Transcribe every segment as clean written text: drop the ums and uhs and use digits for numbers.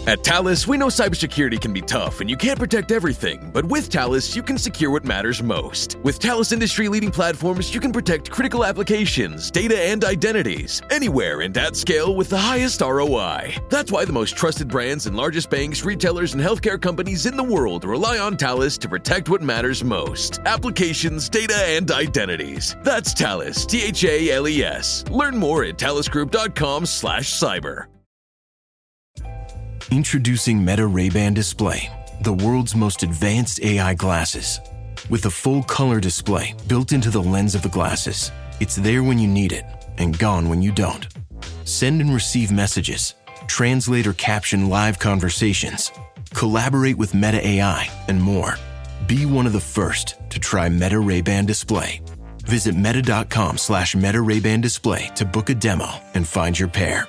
At Talos, we know cybersecurity can be tough and you can't protect everything, but with Talos, you can secure what matters most. With Talos industry-leading platforms, you can protect critical applications, data, and identities, anywhere and at scale with the highest ROI. That's why the most trusted brands and largest banks, retailers, and healthcare companies in the world rely on Talos to protect what matters most. Applications, data, and identities. That's Talos, T-H-A-L-E-S. Learn more at talosgroup.com/cyber. Introducing Meta Ray-Ban Display, the world's most advanced AI glasses. With a full color display built into the lens of the glasses, it's there when you need it and gone when you don't. Send and receive messages, translate or caption live conversations, collaborate with Meta AI, and more. Be one of the first to try Meta Ray-Ban Display. Visit meta.com/Meta Ray-Ban Display to book a demo and find your pair.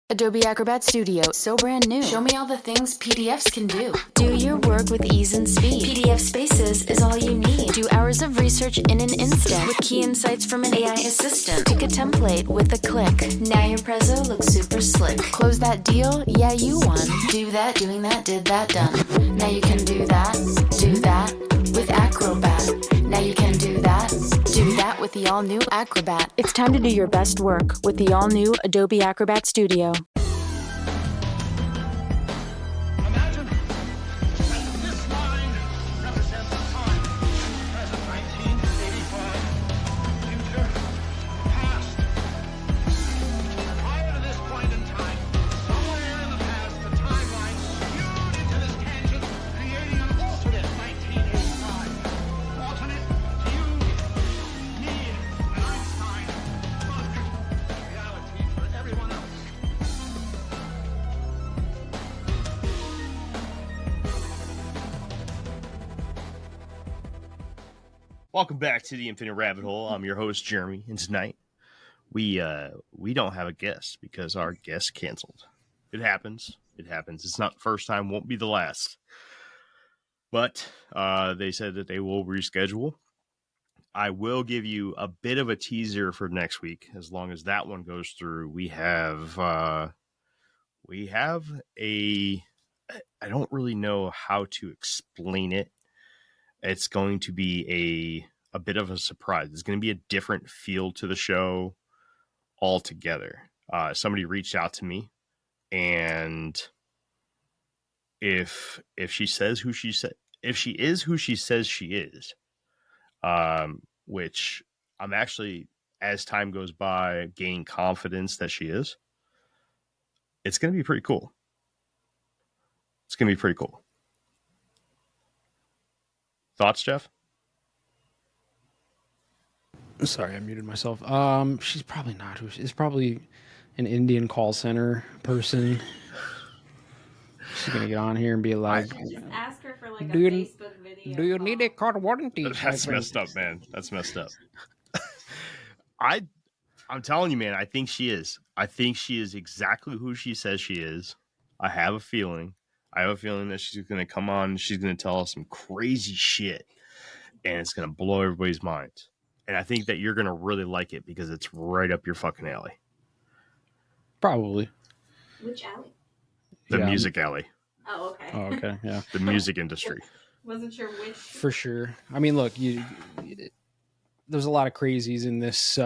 Adobe Acrobat Studio, so brand new. Show me all the things PDFs can do. Do your work with ease and speed. PDF Spaces is all you need. Do hours of research in an instant with key insights from an AI assistant. Pick a template with a click. Now your prezzo looks super slick. Close that deal? Yeah, you won. Do that, doing that, did that, done. Now you can do that with Acrobat. Now you can do that with the all-new Acrobat. It's time to do your best work with the all-new Adobe Acrobat Studio. Imagine that this line represents the time, present 1985, future, past. Prior to this point in time, somewhere in the past, the timeline skewed into this tangent, creating an alternate 1985. Alternate to you, me, and Einstein, but reality for everyone else. Welcome back to the Infinite Rabbit Hole. I'm your host, Jeremy, and tonight we don't have a guest because our guest canceled. It happens. It's not the first time, won't be the last. But they said that they will reschedule. I will give you a bit of a teaser for next week. As long as that one goes through, we have a, I don't really know how to explain it. It's going to be a bit of a surprise. It's going to be a different feel to the show altogether. Somebody reached out to me, and if she is who she says she is, which I'm actually, as time goes by, gaining confidence that she is, it's going to be pretty cool. Thoughts, Jeff? Sorry, I muted myself. She's probably not who she's probably an Indian call center person. She's gonna get on here and be like, Just ask her for like Do a you- Facebook video. "Do you call. need a car warranty?" That's messed up, man. That's messed up. I'm telling you, man, I think she is. I think she is exactly who she says she is. I have a feeling that she's going to come on and she's going to tell us some crazy shit, and it's going to blow everybody's minds. And I think that you're going to really like it because it's right up your fucking alley. Probably. Which alley? The Yeah. music alley. Oh, okay. Oh, okay, yeah, The music industry. Wasn't sure which. for sure. I mean, look, there's a lot of crazies in this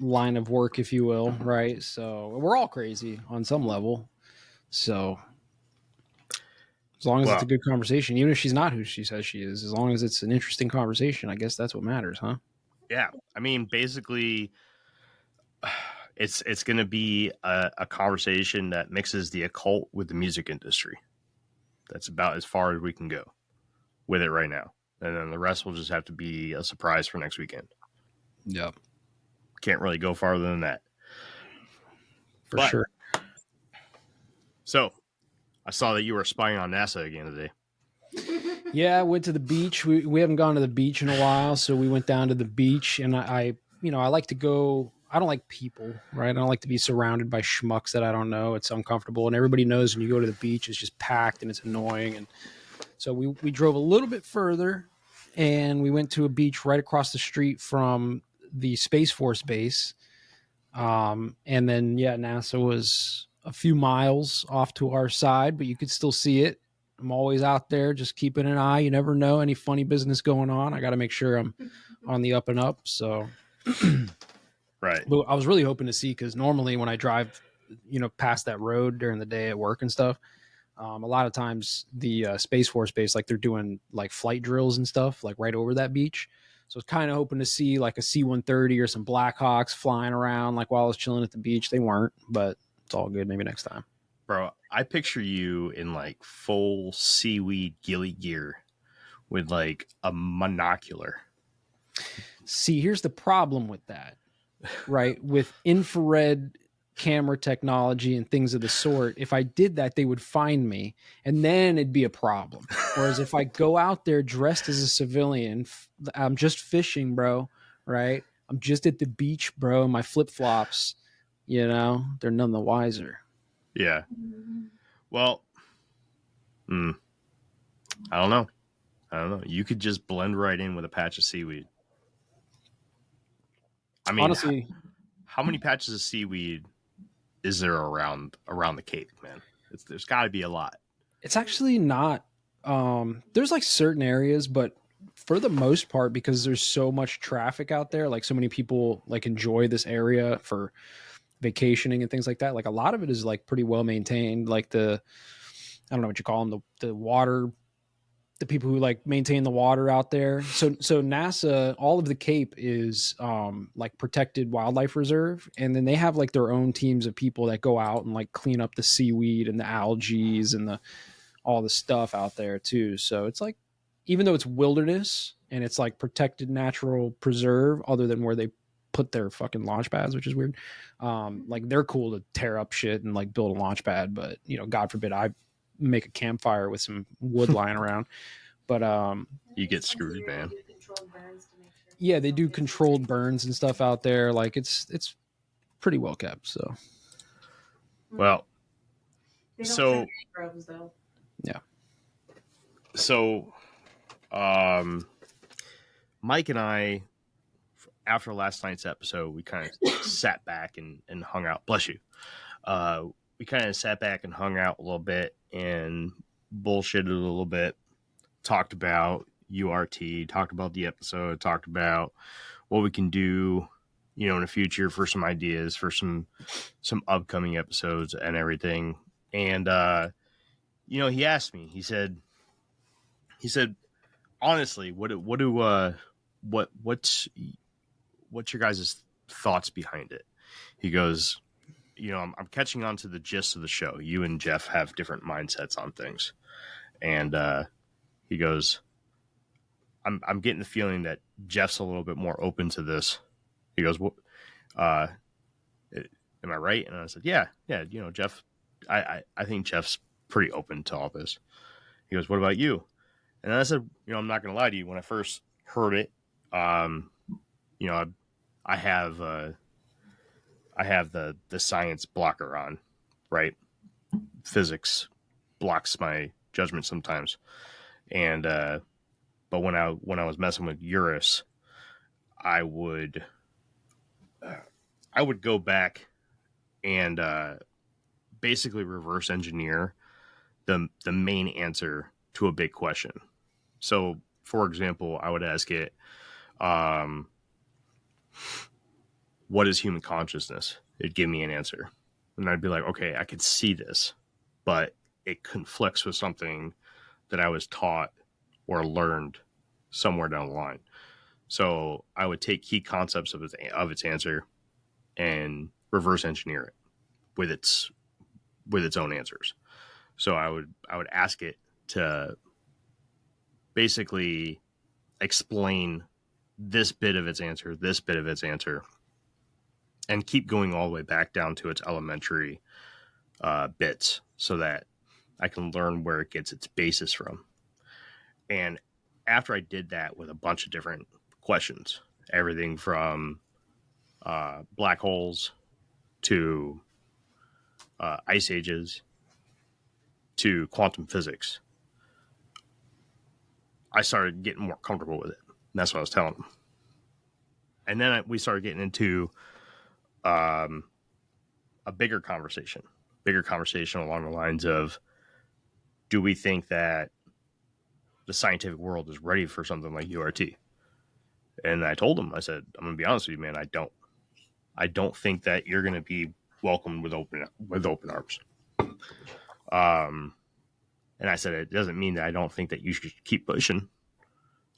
line of work, if you will, right? So we're all crazy on some level. So as long as it's a good conversation, even if she's not who she says she is, as long as it's an interesting conversation, I guess that's what matters, huh? Yeah. I mean, basically, it's going to be a conversation that mixes the occult with the music industry. That's about as far as we can go with it right now. And then the rest will just have to be a surprise for next weekend. Yep. Can't really go farther than that. For sure. So, I saw that you were spying on NASA again today. Yeah, I went to the beach. We haven't gone to the beach in a while, so we went down to the beach, and I like to go. I don't like people, right? I don't like to be surrounded by schmucks that I don't know. It's uncomfortable, and everybody knows when you go to the beach, it's just packed and it's annoying. And so we drove a little bit further, and we went to a beach right across the street from the Space Force base. And then NASA was a few miles off to our side, but you could still see it. I'm always out there just keeping an eye. You never know any funny business going on. I got to make sure I'm on the up and up. So, Right. but I was really hoping to see, because normally when I drive, past that road during the day at work and stuff, a lot of times the Space Force base, like they're doing like flight drills and stuff, like right over that beach. So I was kind of hoping to see like a C-130 or some Blackhawks flying around, like while I was chilling at the beach. They weren't, but it's all good. Maybe next time. Bro, I picture you in like full seaweed ghillie gear with like a monocular. See, here's the problem with that, right? With infrared camera technology and things of the sort, if I did that, they would find me, and then it'd be a problem. Whereas if I go out there dressed as a civilian, I'm just fishing, bro, right? I'm just at the beach, bro, in my flip-flops, they're none the wiser. Yeah. Well, I don't know. You could just blend right in with a patch of seaweed. I mean, honestly, how many patches of seaweed is there around the Cape, man? There's got to be a lot. It's actually not. There's like certain areas, but for the most part, because there's so much traffic out there, like so many people like enjoy this area for vacationing and things like that. Like a lot of it is like pretty well maintained. Like I don't know what you call them, the water, the people who like maintain the water out there. So NASA, all of the Cape is like protected wildlife reserve, and then they have like their own teams of people that go out and like clean up the seaweed and the algae and all the stuff out there too. So it's like, even though it's wilderness and it's like protected natural preserve, other than where they put their fucking launch pads, which is weird. Like they're cool to tear up shit and like build a launch pad, but God forbid I make a campfire with some wood lying around. But you get screwed, man. Yeah, they do controlled burns and stuff out there. Like it's pretty well kept. So well, They don't so send mangroves, though. yeah. So Mike and I, after last night's episode, we kind of sat back and hung out. Bless you. We kind of sat back and hung out a little bit and bullshitted a little bit. Talked about URT, talked about the episode, talked about what we can do, in the future for some ideas for some upcoming episodes and everything. And he asked me. He said, honestly, what's your guys' thoughts behind it? He goes, I'm catching on to the gist of the show. You and Jeff have different mindsets on things. And he goes, I'm getting the feeling that Jeff's a little bit more open to this. He goes, am I right? And I said, yeah, Jeff, I think Jeff's pretty open to all this. He goes, what about you? And I said, I'm not going to lie to you. When I first heard it, I have the science blocker on, right? Physics blocks my judgment sometimes. And, but when I was messing with Urus, I would go back and, basically reverse engineer the main answer to a big question. So for example, I would ask it, what is human consciousness? It'd give me an answer. And I'd be like, okay, I could see this, but it conflicts with something that I was taught or learned somewhere down the line. So I would take key concepts of its answer and reverse engineer it with its own answers. So I would ask it to basically explain this bit of its answer, and keep going all the way back down to its elementary bits so that I can learn where it gets its basis from. And after I did that with a bunch of different questions, everything from black holes to ice ages to quantum physics, I started getting more comfortable with it. And that's what I was telling him. And then we started getting into a bigger conversation. bigger conversation along the lines of, do we think that the scientific world is ready for something like URT? And I told him, I said, I'm going to be honest with you, man. I don't think that you're going to be welcomed with open arms. And I said, it doesn't mean that I don't think that you should keep pushing.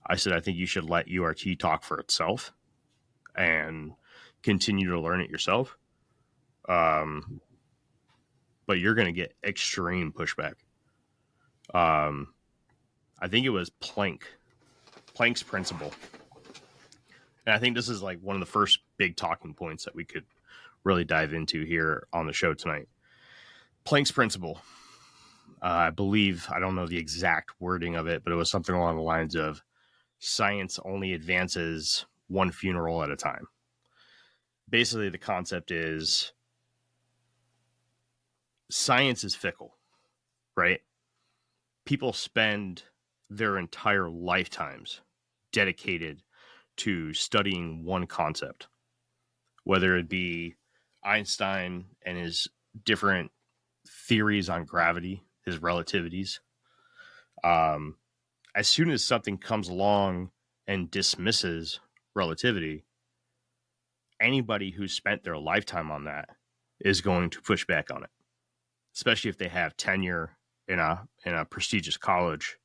I said, I think you should let URT talk for itself and continue to learn it yourself. But you're going to get extreme pushback. I think it was Planck's principle. And I think this is like one of the first big talking points that we could really dive into here on the show tonight. Planck's principle. I believe, I don't know the exact wording of it, but it was something along the lines of science only advances one funeral at a time. Basically, the concept is science is fickle, right? People spend their entire lifetimes dedicated to studying one concept, whether it be Einstein and his different theories on gravity, his relativities. As soon as something comes along and dismisses relativity, anybody who spent their lifetime on that is going to push back on it, especially if they have tenure in a prestigious college.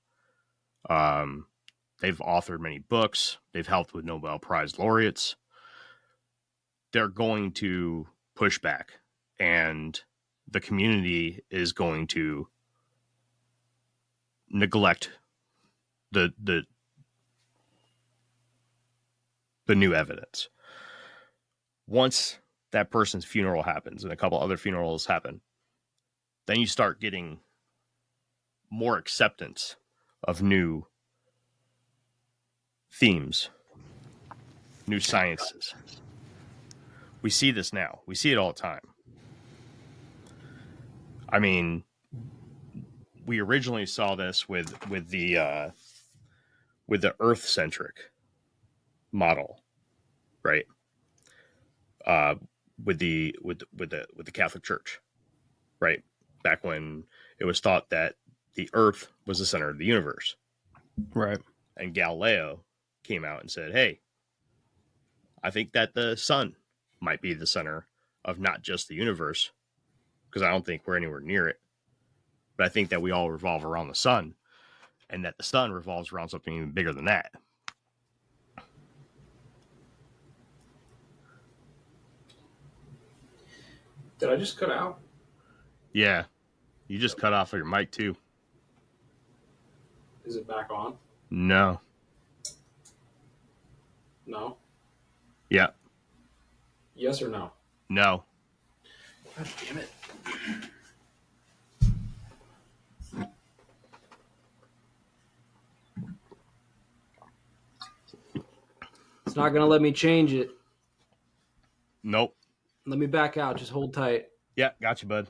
They've authored many books. They've helped with Nobel Prize laureates. They're going to push back, and the community is going to neglect the new evidence. Once that person's funeral happens and a couple other funerals happen, then you start getting more acceptance of new themes, new sciences. We see this now. We see it all the time. I mean, we originally saw this with the Earth-centric model, right? With the Catholic Church, right? Back when it was thought that the Earth was the center of the universe, Right. and Galileo came out and said, "Hey, I think that the sun might be the center of not just the universe, because I don't think we're anywhere near it, but I think that we all revolve around the sun, and that the sun revolves around something even bigger than that." Did I just cut out? Yeah, you just cut off your mic too. Is it back on? No. No. Yeah. Yes or no? No. God damn it. It's not going to let me change it. Nope. Let me back out. Just hold tight. Yeah, got you, bud.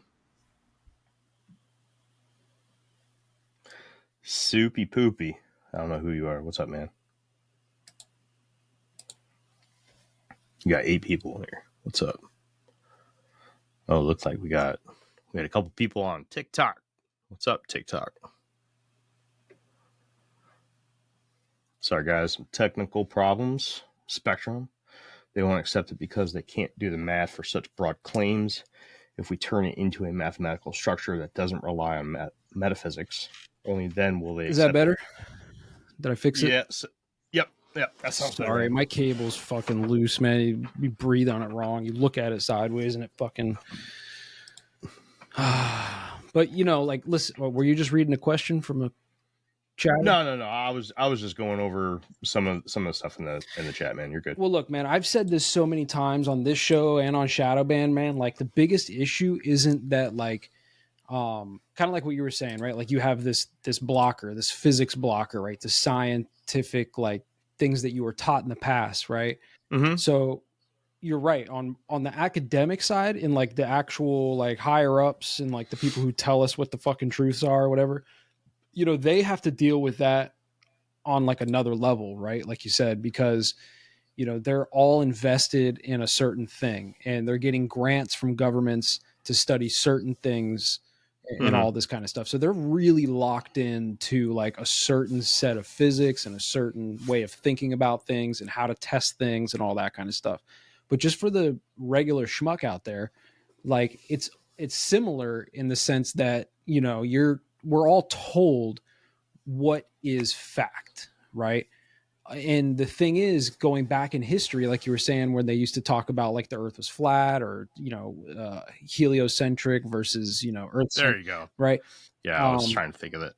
Soupy poopy. I don't know who you are. What's up, man? You got 8 people here. What's up? Oh, it looks like we had a couple people on TikTok. What's up, TikTok? Sorry, guys. Some technical problems. Spectrum. They won't accept it because they can't do the math for such broad claims. If we turn it into a mathematical structure that doesn't rely on metaphysics, only then will they. Is that better? Did I fix it? Yes. Yep. That sounds better. Sorry, my cable's fucking loose, man. You breathe on it wrong. You look at it sideways and it fucking. But like, listen. Were you just reading a question from a chat? No. I was just going over some of the stuff in the chat, man. You're good. Well, look, man. I've said this so many times on this show and on Shadowban, man. Like, the biggest issue isn't that, like, kind of like what you were saying, right? Like, you have this blocker, this physics blocker, right? The scientific, like, things that you were taught in the past, right? Mm-hmm. So you're right on the academic side, in like the actual like higher ups and like the people who tell us what the fucking truths are or whatever, they have to deal with that on like another level, right? Like you said, because they're all invested in a certain thing and they're getting grants from governments to study certain things and Mhm. all this kind of stuff. So they're really locked into like a certain set of physics and a certain way of thinking about things and how to test things and all that kind of stuff. But just for the regular schmuck out there, like it's similar in the sense that, you know, we're all told what is fact, right? And the thing is, going back in history, like you were saying, where they used to talk about like the earth was flat, or, you know, heliocentric versus, you know, earth. There you go. Right. Yeah, I was trying to think of it.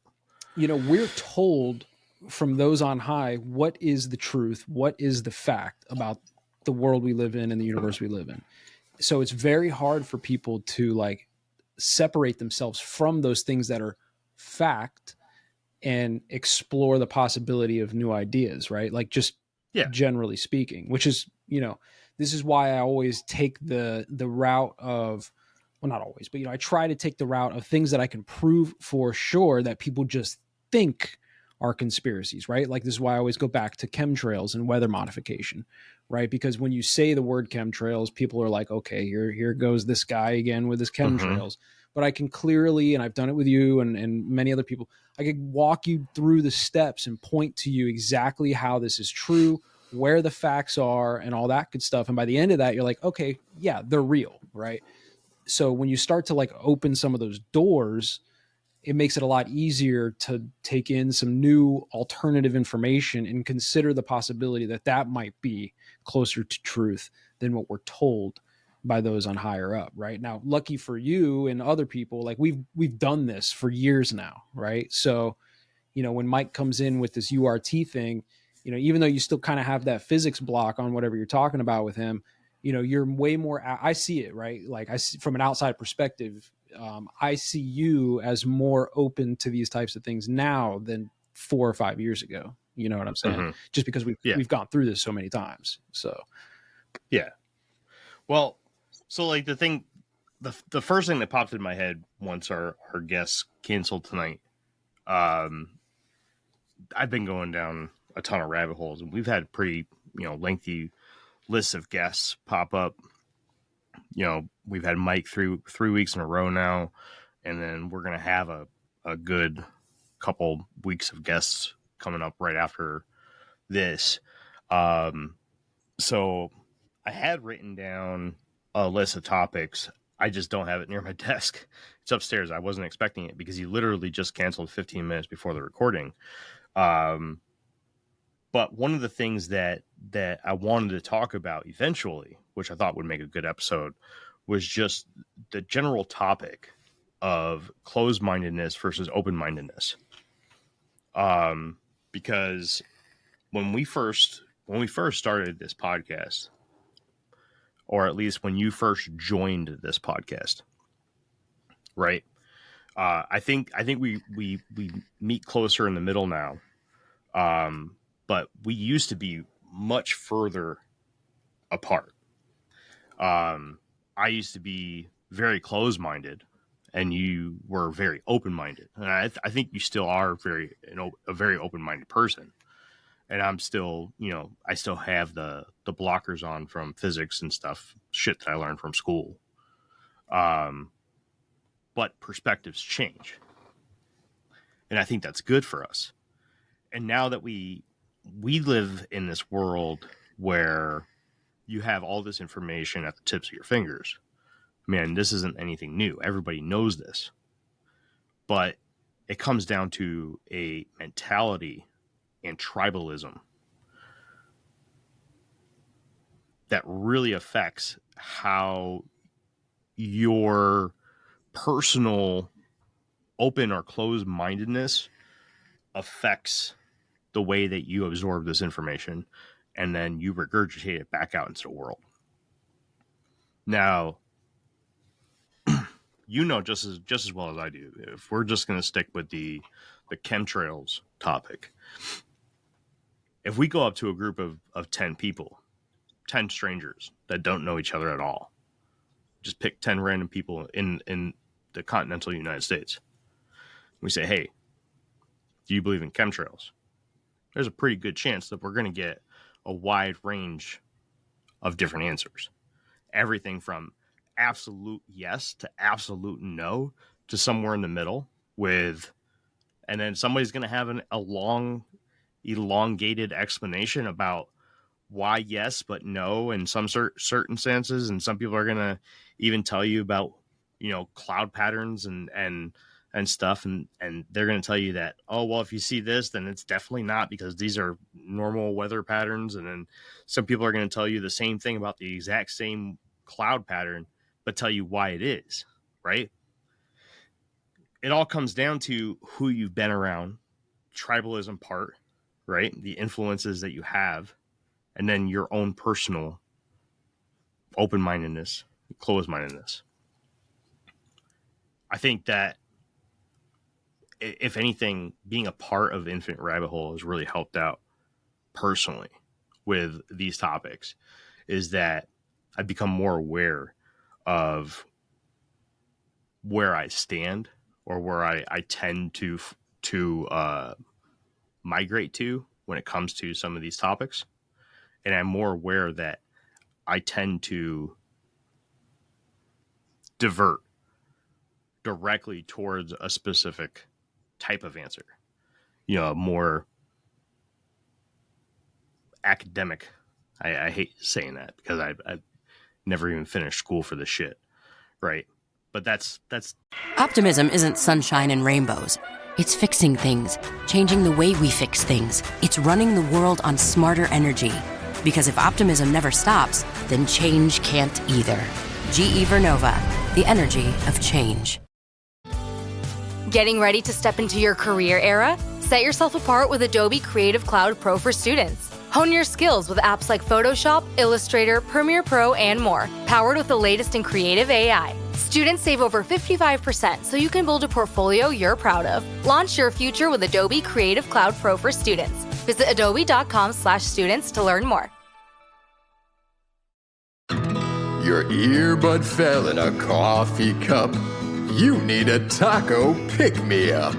You know, we're told from those on high what is the truth, what is the fact about the world we live in and the universe we live in. So it's very hard for people to like separate themselves from those things that are fact and explore the possibility of new ideas, right? Like just generally speaking, which is, you know, this is why I always take the route of, well, not always, but, you know, I try to take the route of things that I can prove for sure that people just think are conspiracies, right? Like this is why I always go back to chemtrails and weather modification, right? Because when you say the word chemtrails, people are like, okay, here goes this guy again with his chemtrails. But I can clearly, and I've done it with you and many other people, I could walk you through the steps and point to you exactly how this is true, where the facts are, and all that good stuff. And by the end of that, you're like, okay, yeah, they're real, right? So when you start to like open some of those doors, it makes it a lot easier to take in some new alternative information and consider the possibility that that might be closer to truth than what we're told by those on higher up. Right now, lucky for you and other people, like we've done this for years now. Right. So, you know, when Mike comes in with this URT thing, you know, even though you still kind of have that physics block on whatever you're talking about with him, you know, you're way more, I see it, right? Like I see from an outside perspective, I see you as more open to these types of things now than 4 or 5 years ago. You know what I'm saying? Just because we've gone through this so many times. So, yeah. Well, so like the first thing that popped in my head once our guests canceled tonight, I've been going down a ton of rabbit holes, and we've had pretty, you know, lengthy lists of guests pop up. You know, we've had Mike through 3 weeks in a row now, and then we're gonna have a good couple weeks of guests coming up right after this. So I had written down a list of topics. I just don't have it near my desk. It's upstairs. I wasn't expecting it because he literally just canceled 15 minutes before the recording. But one of the things that I wanted to talk about eventually, which I thought would make a good episode, was just the general topic of closed-mindedness versus open-mindedness. Because when we first started this podcast, or at least when you first joined this podcast, right? I think we meet closer in the middle now. But we used to be much further apart. I used to be very closed-minded, and you were very open-minded. And I think you still are a very open-minded person. And I'm still, you know, I still have the blockers on from physics and stuff, shit that I learned from school. But perspectives change. And I think that's good for us. And now that we live in this world where you have all this information at the tips of your fingers. Man, this isn't anything new. Everybody knows this. But it comes down to a mentality and tribalism that really affects how your personal open or closed-mindedness affects the way that you absorb this information, and then you regurgitate it back out into the world. Now, you know just as well as I do, if we're just going to stick with the chemtrails topic, if we go up to a group of 10 people, 10 strangers that don't know each other at all, just pick 10 random people in the continental United States, we say, hey, do you believe in chemtrails? There's a pretty good chance that we're going to get a wide range of different answers. Everything from absolute yes to absolute no to somewhere in the middle with, and then somebody's going to have a long, elongated explanation about why yes but no in some certain senses, and some people are going to even tell you about, you know, cloud patterns and stuff, and they're going to tell you that, oh well, if you see this then it's definitely not, because these are normal weather patterns. And then some people are going to tell you the same thing about the exact same cloud pattern but tell you why it is, right? It all comes down to who you've been around, tribalism part, right? The influences that you have, and then your own personal open-mindedness, closed-mindedness. I think that, if anything, being a part of Infinite Rabbit Hole has really helped out personally with these topics, is that I've become more aware of where I stand, or where I tend to migrate to when it comes to some of these topics. And I'm more aware that I tend to divert directly towards a specific type of answer, you know, more academic. I hate saying that because I've never even finished school for this shit, right? But that's Optimism isn't sunshine and rainbows. It's fixing things, changing the way we fix things. It's running the world on smarter energy. Because if optimism never stops, then change can't either. GE Vernova, the energy of change. Getting ready to step into your career era? Set yourself apart with Adobe Creative Cloud Pro for students. Hone your skills with apps like Photoshop, Illustrator, Premiere Pro, and more, powered with the latest in creative AI. Students save over 55%, so you can build a portfolio you're proud of. Launch your future with Adobe Creative Cloud Pro for students. Visit adobe.com/students to learn more. Your earbud fell in a coffee cup. You need a taco pick-me-up.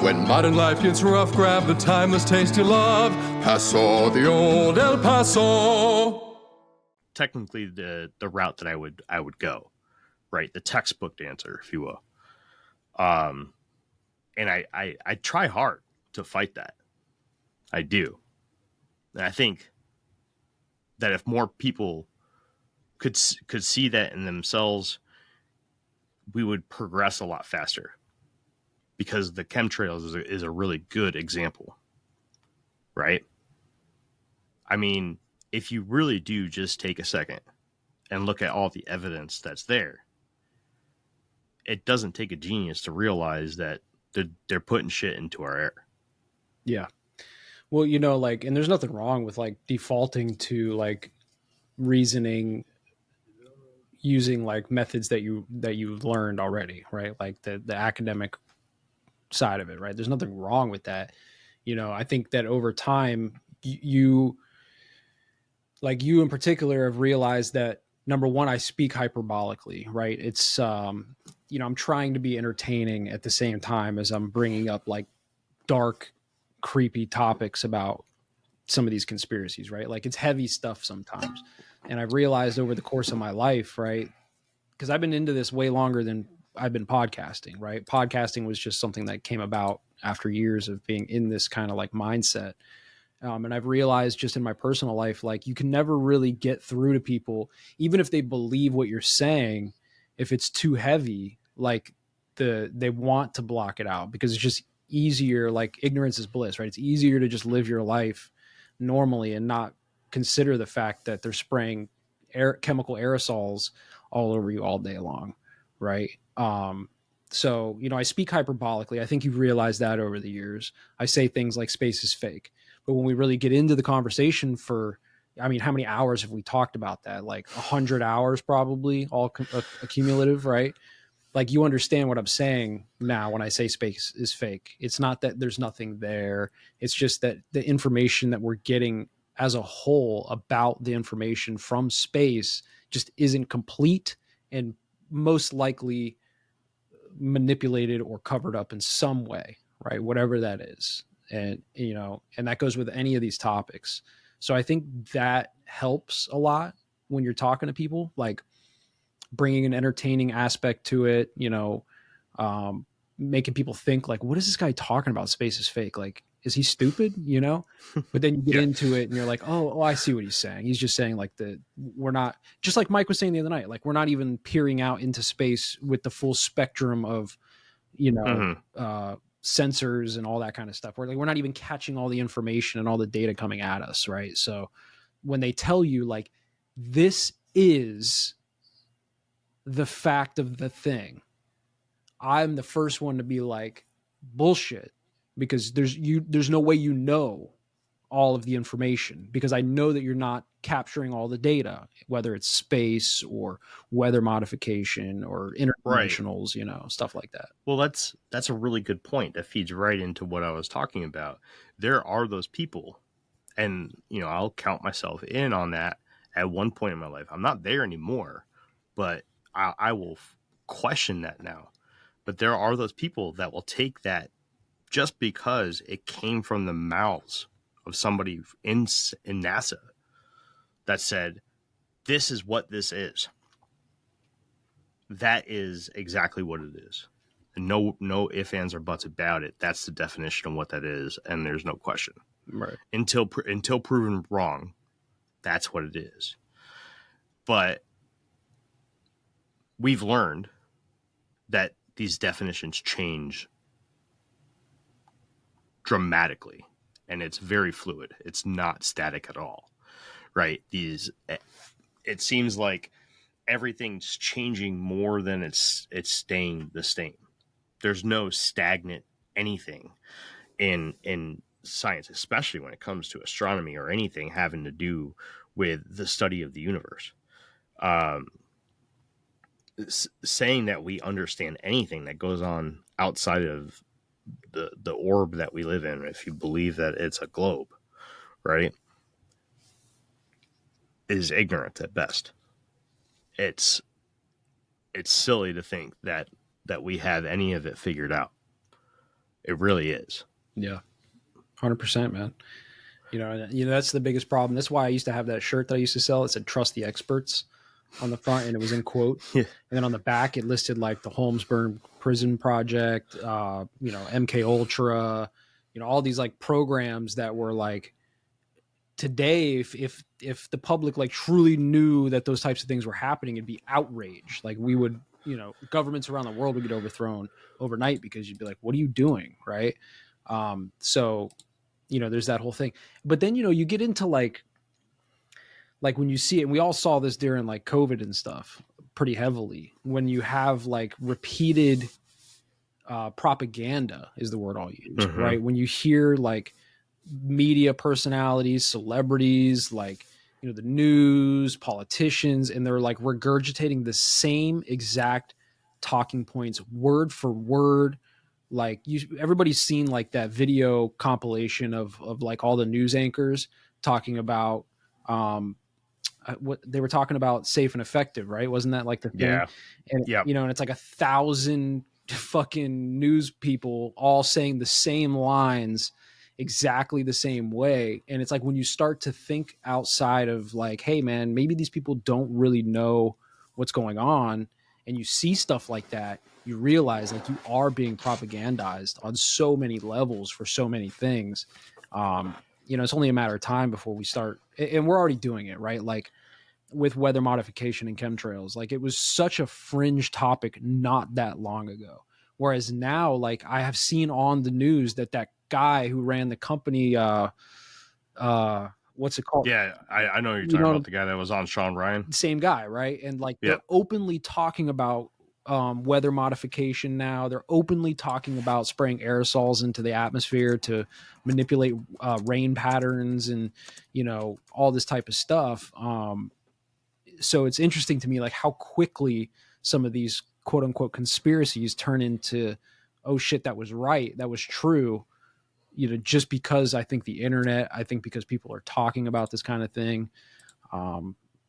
When modern life gets rough, grab the timeless taste you love. Paso, the old El Paso. technically the route that I would go, right? The textbook answer, if you will. And I try hard to fight that. I do. And I think that if more people could see that in themselves, we would progress a lot faster, because the chemtrails is a really good example, right? I mean, if you really do just take a second and look at all the evidence that's there, it doesn't take a genius to realize that they're putting shit into our air. Yeah. Well, you know, like, and there's nothing wrong with like defaulting to like reasoning using like methods that you've learned already, right? Like the academic side of it, right? There's nothing wrong with that. You know, I think that over time, you in particular have realized that, number one, I speak hyperbolically, right? It's, you know, I'm trying to be entertaining at the same time as I'm bringing up like dark, creepy topics about some of these conspiracies, right? Like, it's heavy stuff sometimes. And I've realized over the course of my life, right? Because I've been into this way longer than I've been podcasting, right? Podcasting was just something that came about after years of being in this kind of like mindset. And I've realized just in my personal life, like, you can never really get through to people, even if they believe what you're saying. If it's too heavy, like they want to block it out, because it's just easier. Like, ignorance is bliss, right? It's easier to just live your life normally and not consider the fact that they're spraying chemical aerosols all over you all day long, right? So, you know, I speak hyperbolically. I think you've realized that over the years. I say things like space is fake. But when we really get into the conversation I mean, how many hours have we talked about that? Like 100 hours, probably, all accumulative, right? Like, you understand what I'm saying now when I say space is fake. It's not that there's nothing there. It's just that the information that we're getting as a whole about the information from space just isn't complete, and most likely manipulated or covered up in some way, right? Whatever that is. And, you know, and that goes with any of these topics. So I think that helps a lot when you're talking to people. Like, bringing an entertaining aspect to it, making people think like, what is this guy talking about? Space is fake. Like, is he stupid? But then you get into it and you're like, oh, I see what he's saying. He's just saying like we're not, just like Mike was saying the other night, like we're not even peering out into space with the full spectrum of, sensors and all that kind of stuff. We're not even catching all the information and all the data coming at us. Right. So when they tell you like, this is the fact of the thing, I'm the first one to be like, bullshit, because there's no way all of the information, because I know that you're not capturing all the data, whether it's space or weather modification or interdimensionals, stuff like that. Well, that's a really good point. That feeds right into what I was talking about. There are those people, and I'll count myself in on that at one point in my life. I'm not there anymore, but I will question that now. But there are those people that will take that just because it came from the mouths of somebody in NASA that said, this is what this is. That is exactly what it is. And no ifs, ands, or buts about it. That's the definition of what that is, and there's no question. Right. Until proven wrong, that's what it is. But we've learned that these definitions change dramatically, and it's very fluid. It's not static at all, right? It seems like everything's changing more than it's staying the same. There's no stagnant anything in science, especially when it comes to astronomy or anything having to do with the study of the universe. Saying that we understand anything that goes on outside of the orb that we live in, if you believe that it's a globe, right, is ignorant at best. It's silly to think that we have any of it figured out. It really is. Yeah, 100%, man. That's the biggest problem. That's why I used to have that shirt that I used to sell. It said "Trust the experts" on the front, and it was in quote. Yeah. And then on the back, it listed like the Holmesburg Prison Project, MK Ultra, all these like programs that were like, today, if the public like truly knew that those types of things were happening, it'd be outraged. Like we would, governments around the world would get overthrown overnight because you'd be like, what are you doing? Right. So, there's that whole thing. But then, you get into like when you see it, and we all saw this during like COVID and stuff pretty heavily, when you have like repeated propaganda is the word I'll use, right? When you hear like media personalities, celebrities, like, the news, politicians, and they're like regurgitating the same exact talking points word for word. Like everybody's seen like that video compilation of like all the news anchors talking about, what they were talking about, safe and effective, right? Wasn't that like the thing? Yeah. And and it's like 1,000 fucking news people all saying the same lines exactly the same way. And it's like, when you start to think outside of like, hey man, maybe these people don't really know what's going on, and you see stuff like that, you realize like you are being propagandized on so many levels for so many things. It's only a matter of time before we start, and we're already doing it, right? Like with weather modification and chemtrails, like it was such a fringe topic not that long ago. Whereas now, like I have seen on the news that guy who ran the company, what's it called? Yeah, I know you're talking about the guy that was on Sean Ryan. Same guy, right? And like they're openly talking about weather modification now. They're openly talking about spraying aerosols into the atmosphere to manipulate rain patterns and, all this type of stuff. So it's interesting to me, like how quickly some of these quote unquote conspiracies turn into, oh shit, that was right. That was true. Just because I think the internet, I think because people are talking about this kind of thing.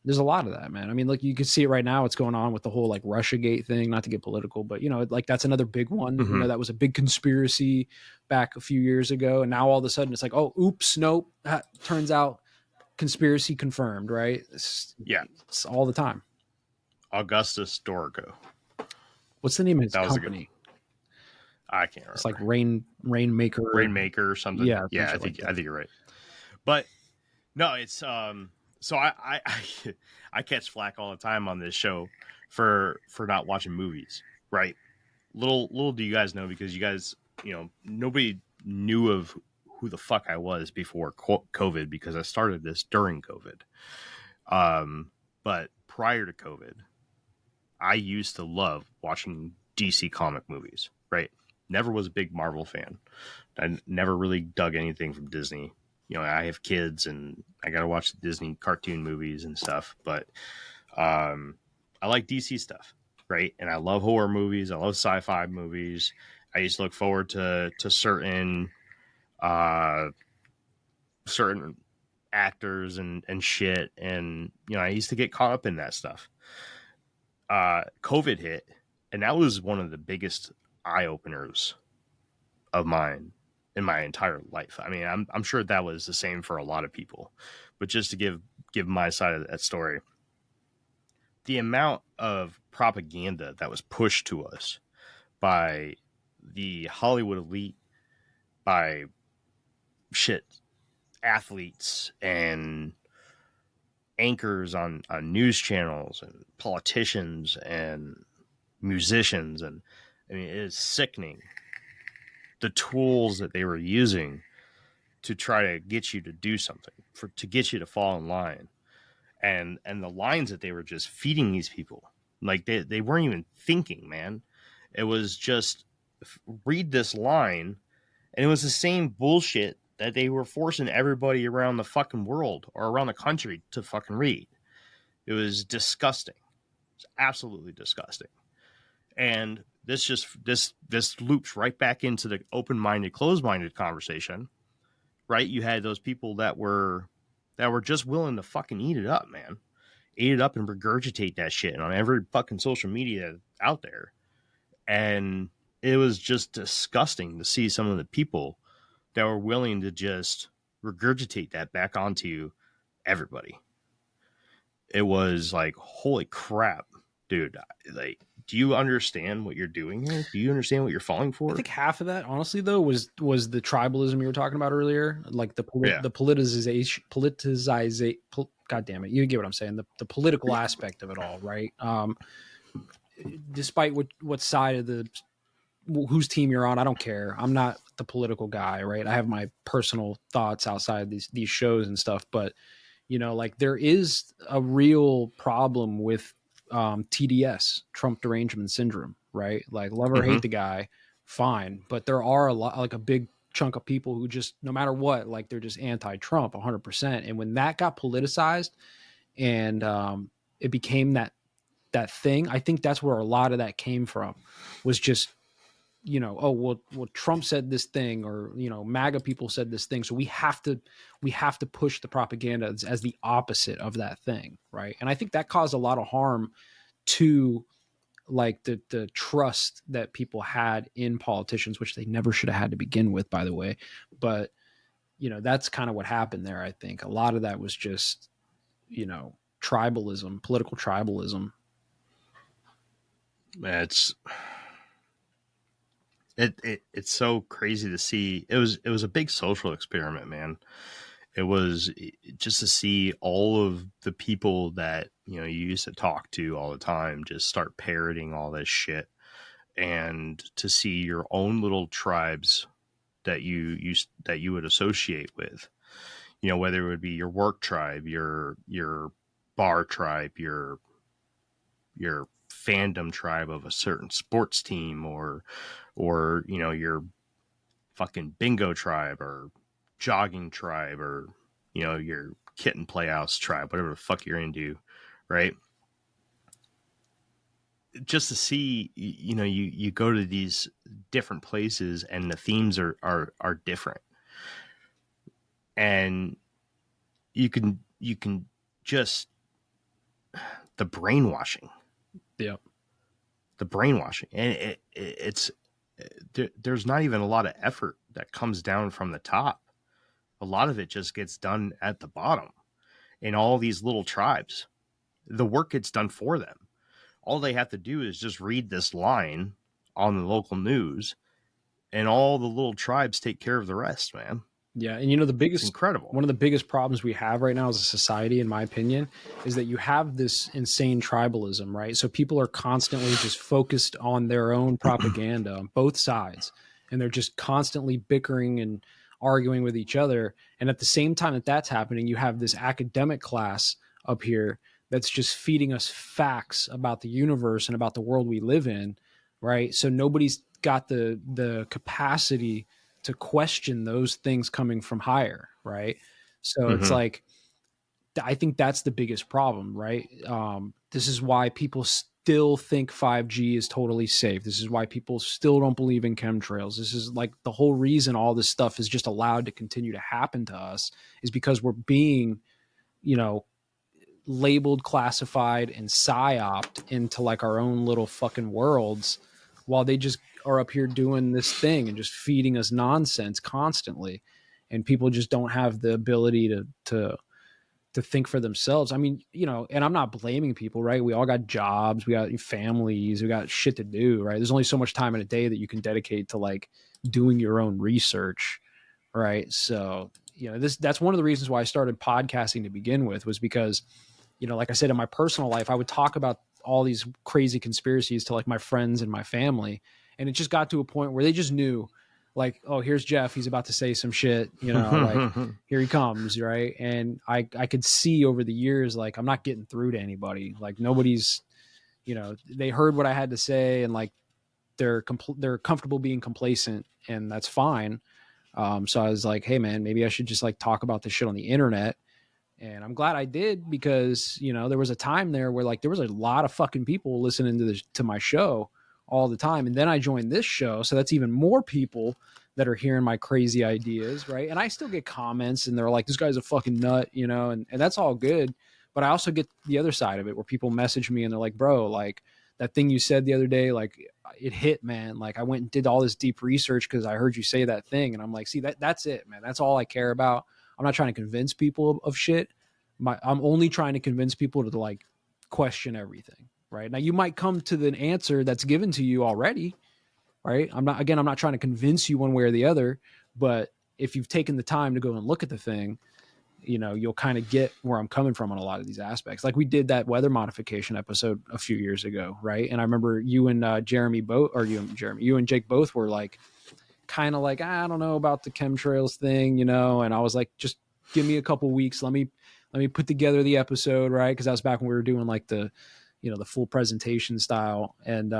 There's a lot of that, man. I mean, like you can see it right now. What's going on with the whole like Russiagate thing, not to get political, but like that's another big one. That was a big conspiracy back a few years ago. And now all of a sudden it's like, oh, oops, nope. Turns out conspiracy confirmed, right? It's all the time. Augustus Dorgo. What's the name of his That was a good company? I can't remember. It's like Rainmaker Rainmaker or something. Yeah, I something think like that. you're right. But no, it's so I catch flack all the time on this show for not watching movies, right? Little do you guys know, because you guys, nobody knew of who the fuck I was before COVID, because I started this during COVID. But prior to COVID, I used to love watching DC comic movies, right? Never was a big Marvel fan. I never really dug anything from Disney. I have kids and I got to watch the Disney cartoon movies and stuff, but I like DC stuff, right? And I love horror movies. I love sci-fi movies. I used to look forward to certain actors and shit. And, I used to get caught up in that stuff. COVID hit, and that was one of the biggest eye openers of mine in my entire life. I mean, I'm sure that was the same for a lot of people, but just to give my side of that story, the amount of propaganda that was pushed to us by the Hollywood elite, by athletes and anchors on news channels and politicians and musicians, and I mean, it is sickening the tools that they were using to try to get you to do something, to get you to fall in line, and the lines that they were just feeding these people, like they weren't even thinking, man. It was just read this line, and it was the same bullshit that they were forcing everybody around the fucking world or around the country to fucking read. It was disgusting. It's absolutely disgusting. And this loops right back into the open-minded, closed-minded conversation, right? You had those people that were just willing to fucking eat it up, man. Eat it up and regurgitate that shit on every fucking social media out there. And it was just disgusting to see some of the people that were willing to just regurgitate that back onto everybody. It was like, holy crap, dude. Like, do you understand what you're doing here? Do you understand what you're falling for? I think half of that, honestly, though, was the tribalism you were talking about earlier, like the politicization. God damn it, you get what I'm saying. The political aspect of it all, right? Despite what side of whose team you're on, I don't care. I'm not the political guy, right? I have my personal thoughts outside these shows and stuff, but like there is a real problem with TDS, Trump derangement syndrome, right? Like, love or hate the guy, fine, but there are a lot, like a big chunk of people who just, no matter what, like they're just anti-Trump 100%. And when that got politicized and it became that thing, I think that's where a lot of that came from, was just, oh, well, Trump said this thing, or, MAGA people said this thing. So we have to push the propaganda as the opposite of that thing. Right. And I think that caused a lot of harm to like the trust that people had in politicians, which they never should have had to begin with, by the way. But, that's kind of what happened there. I think a lot of that was just, tribalism, political tribalism. It's so crazy to see. It was a big social experiment, man. It was just to see all of the people that you used to talk to all the time just start parroting all this shit, and to see your own little tribes that you would associate with, whether it would be your work tribe, your bar tribe, your fandom tribe of a certain sports team, or your fucking bingo tribe, or jogging tribe, or your kitten playhouse tribe, whatever the fuck you're into, right? Just to see, you go to these different places and the themes are different, and you can just, the brainwashing. Yep. The brainwashing, and it's there's not even a lot of effort that comes down from the top. A lot of it just gets done at the bottom in all these little tribes. The work gets done for them. all they have to do is just read this line on the local news, and all the little tribes take care of the rest, man. Yeah, and you know, It's incredible. one of the biggest problems we have right now as a society, in my opinion, is that you have this insane tribalism, right? So people are constantly just focused on their own propaganda on both sides, and they're just constantly bickering and arguing with each other. And at the same time that that's happening, you have this academic class up here that's just feeding us facts about the universe and about the world we live in, right? So nobody's got the capacity to question those things coming from higher, right? So it's like, I think that's the biggest problem, right? This is why people still think 5G is totally safe. This is why people still don't believe in chemtrails. This is like the whole reason all this stuff is just allowed to continue to happen to us is because we're being, you know, labeled, classified, and psyoped into like our own little fucking worlds, while they just are up here doing this thing and just feeding us nonsense constantly. And people just don't have the ability to think for themselves. I mean, you know, and I'm not blaming people, right? We all got jobs, we got families, we got shit to do, right? There's only so much time in a day that you can dedicate to like doing your own research, right? So, you know, that's one of the reasons why I started podcasting to begin with, was because, you know, like I said, in my personal life, I would talk about all these crazy conspiracies to like my friends and my family. And it just got to a point where they just knew, like, oh, here's Jeff, he's about to say some shit, you know, like here he comes, right? And I could see over the years, like, I'm not getting through to anybody. Like nobody's, you know, they heard what I had to say, and like they're comfortable being complacent, and that's fine. So I was like, hey man, maybe I should just like talk about this shit on the internet. And I'm glad I did, because, you know, there was a time there where like there was a lot of fucking people listening to my show all the time. And then I joined this show, so that's even more people that are hearing my crazy ideas, right? And I still get comments, and they're like, this guy's a fucking nut, you know, and that's all good. But I also get the other side of it, where people message me and they're like, bro, like that thing you said the other day, like it hit, man. Like I went and did all this deep research because I heard you say that thing. And I'm like, see, that's it, man. That's all I care about. I'm not trying to convince people of shit. I'm only trying to convince people to like question everything. Right now, you might come to the answer that's given to you already. Right. I'm not trying to convince you one way or the other, but if you've taken the time to go and look at the thing, you know, you'll kind of get where I'm coming from on a lot of these aspects. Like we did that weather modification episode a few years ago. Right. And I remember you and you and Jake both were like, kind of like, I don't know about the chemtrails thing, you know? And I was like, just give me a couple weeks. Let me put together the episode. Right. Cause that was back when we were doing like the full presentation style. And,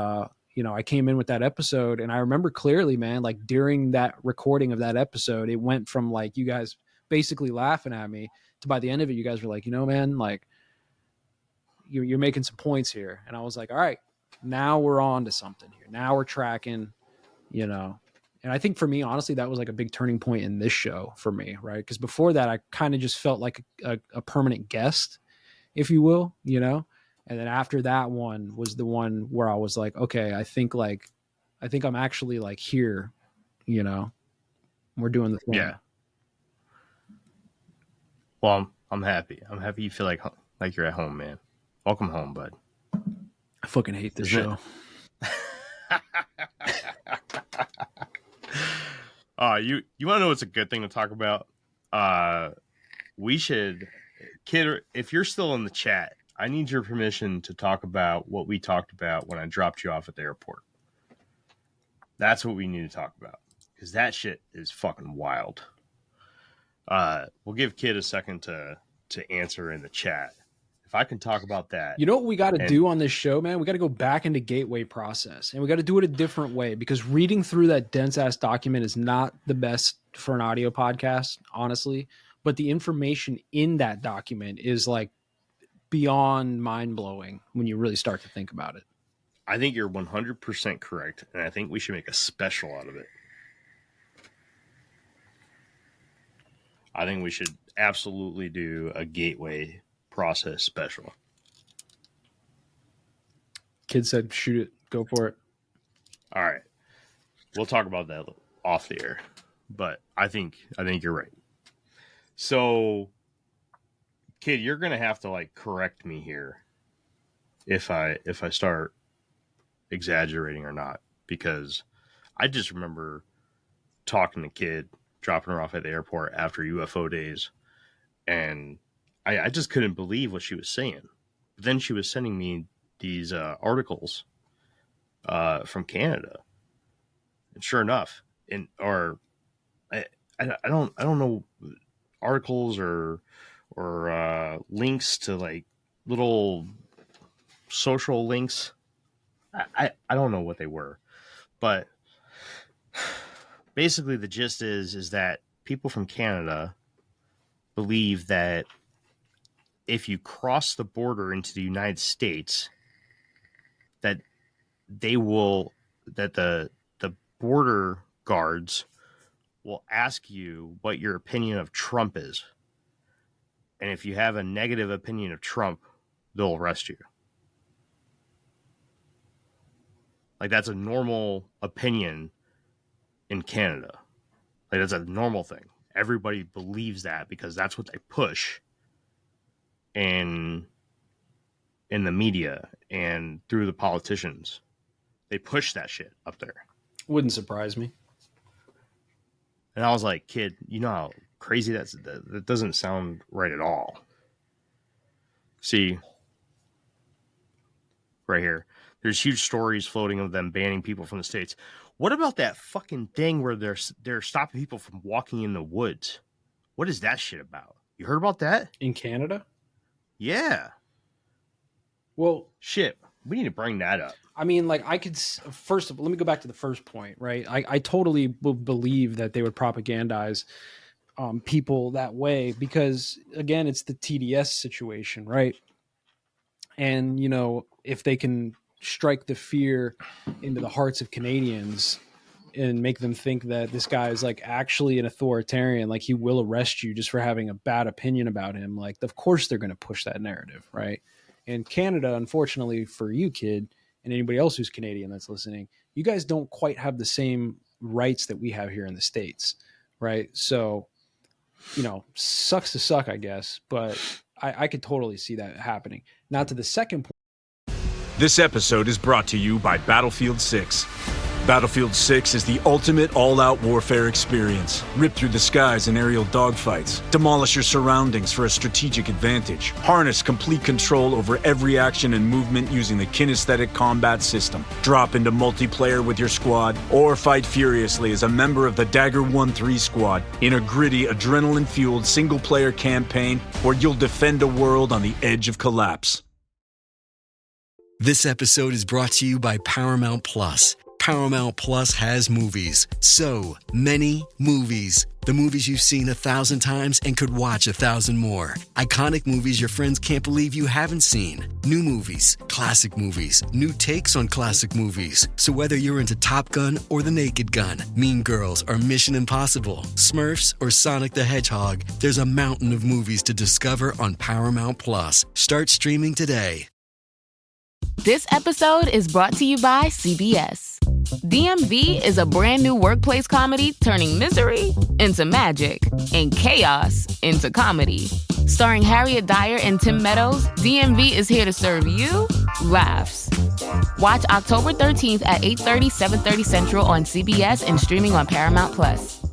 you know, I came in with that episode, and I remember clearly, man, like during that recording of that episode, it went from like you guys basically laughing at me to by the end of it, you guys were like, you know, man, like you're making some points here. And I was like, all right, now we're on to something here. Now we're tracking, you know. And I think for me, honestly, that was like a big turning point in this show for me, right? Because before that, I kind of just felt like a permanent guest, if you will, you know. And then after that one was the one where I was like, okay, I think I'm actually like here, you know, we're doing the thing. Yeah. Well, I'm happy. I'm happy you feel like you're at home, man. Welcome home, bud. I fucking hate this show. You want to know what's a good thing to talk about? We should, kid, if you're still in the chat, I need your permission to talk about what we talked about when I dropped you off at the airport. That's what we need to talk about, because that shit is fucking wild. We'll give Kid a second to answer in the chat. If I can talk about that. You know what we got to do on this show, man? We got to go back into gateway process, and we got to do it a different way, because reading through that dense ass document is not the best for an audio podcast, honestly. But the information in that document is like beyond mind blowing when you really start to think about it. I think you're 100% correct, and I think we should make a special out of it. I think we should absolutely do a gateway process special. Kid said, shoot it. Go for it. All right. We'll talk about that off the air, but I think you're right. So, Kid, you're going to have to like correct me here if I start exaggerating or not, because I just remember talking to a kid, dropping her off at the airport after UFO days, and I just couldn't believe what she was saying. But then she was sending me these articles from Canada, and sure enough, I don't know, articles or links to like little social links. I don't know what they were, but basically the gist is that people from Canada believe that if you cross the border into the United States, that the border guards will ask you what your opinion of Trump is. And if you have a negative opinion of Trump, they'll arrest you. Like, that's a normal opinion in Canada. Like, that's a normal thing. Everybody believes that because that's what they push in the media and through the politicians. They push that shit up there. Wouldn't surprise me. And I was like, kid, you know how crazy that doesn't sound right at all. See, right here, there's huge stories floating of them banning people from the States. What about that fucking thing where they're stopping people from walking in the woods? What is that shit about? You heard about that? In Canada? Yeah. Well, shit, we need to bring that up. I mean, like, I could first of all, let me go back to the first point, right? I totally believe that they would propagandize people that way because, again, it's the TDS situation, right? And, you know, if they can strike the fear into the hearts of Canadians and make them think that this guy is like actually an authoritarian, like he will arrest you just for having a bad opinion about him, like, of course they're going to push that narrative, right? And Canada, unfortunately for you, kid, and anybody else who's Canadian that's listening, you guys don't quite have the same rights that we have here in the States, right? So, you know, sucks to suck, I guess, but I could totally see that happening. Now to the second point. This episode is brought to you by Battlefield 6. Battlefield 6 is the ultimate all-out warfare experience. Rip through the skies in aerial dogfights. Demolish your surroundings for a strategic advantage. Harness complete control over every action and movement using the kinesthetic combat system. Drop into multiplayer with your squad, or fight furiously as a member of the Dagger 1-3 squad in a gritty, adrenaline-fueled single-player campaign where you'll defend a world on the edge of collapse. This episode is brought to you by Paramount Plus. Paramount Plus has movies. So many movies. The movies you've seen 1,000 times and could watch 1,000 more. Iconic movies your friends can't believe you haven't seen. New movies, classic movies, new takes on classic movies. So whether you're into Top Gun or The Naked Gun, Mean Girls or Mission Impossible, Smurfs or Sonic the Hedgehog, there's a mountain of movies to discover on Paramount Plus. Start streaming today. This episode is brought to you by CBS. DMV is a brand new workplace comedy turning misery into magic and chaos into comedy. Starring Harriet Dyer and Tim Meadows, DMV is here to serve you laughs. Watch October 13th at 8:30, 7:30 Central on CBS and streaming on Paramount Plus.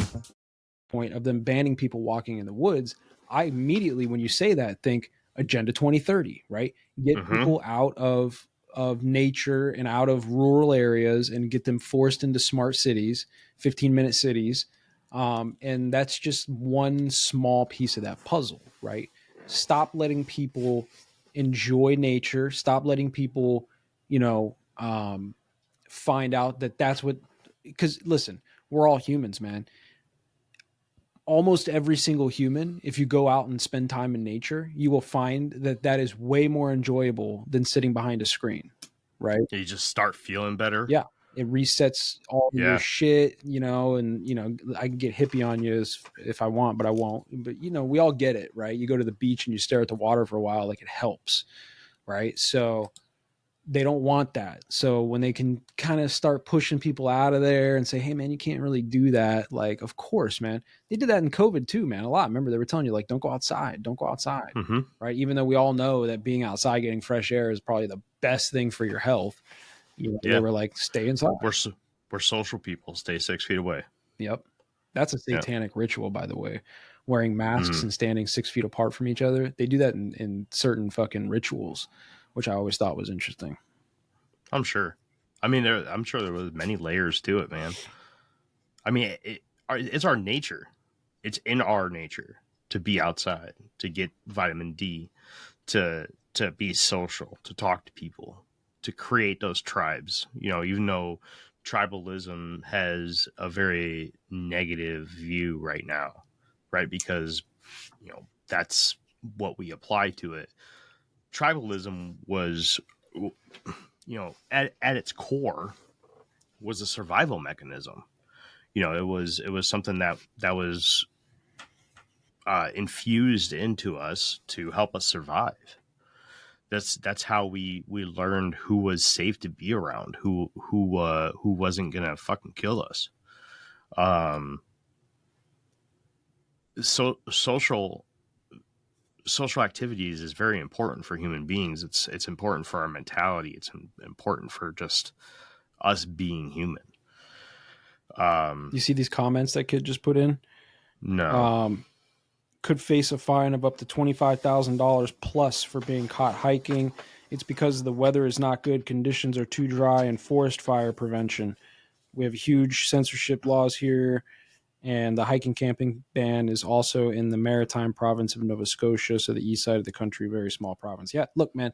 Point of them banning people walking in the woods, I immediately, when you say that, think Agenda 2030, right? Get people out of nature and out of rural areas and get them forced into smart cities, 15-minute cities. And that's just one small piece of that puzzle, right? Stop letting people enjoy nature. Stop letting people, find out that that's what, because listen, we're all humans, man. Almost every single human, if you go out and spend time in nature, you will find that that is way more enjoyable than sitting behind a screen, right? You just start feeling better. Yeah. It resets all your shit, and, I can get hippie on you if I want, but I won't. But, we all get it, right? You go to the beach and you stare at the water for a while, like it helps, right? So they don't want that. So when they can kind of start pushing people out of there and say, hey, man, you can't really do that. Like, of course, man. They did that in COVID too, man, a lot. Remember, they were telling you, like, don't go outside, right? Even though we all know that being outside, getting fresh air is probably the best thing for your health. You know, Yeah. they were like, stay inside. We're social people. Stay 6 feet away. Yep. That's a satanic ritual, by the way. Wearing masks and standing 6 feet apart from each other. They do that in certain fucking rituals, which I always thought was interesting. I'm sure. I mean, I'm sure there was many layers to it, man. I mean, it's our nature. It's in our nature to be outside, to get vitamin D, to be social, to talk to people, to create those tribes. You know, even though tribalism has a very negative view right now, right? Because, you know, that's what we apply to it. Tribalism was, you know, at its core was a survival mechanism. You know, it was something that was infused into us to help us survive. That's how we learned who was safe to be around, who wasn't gonna fucking kill us. So social activities is very important for human beings. It's important for our mentality. It's important for just us being human. You see these comments that kid just put in? No. Could face a fine of up to $25,000 plus for being caught hiking. It's because the weather is not good, conditions are too dry, and forest fire prevention. We have huge censorship laws here, and the hiking camping ban is also in the maritime province of Nova Scotia, so the east side of the country, very small province. Yeah, look, man,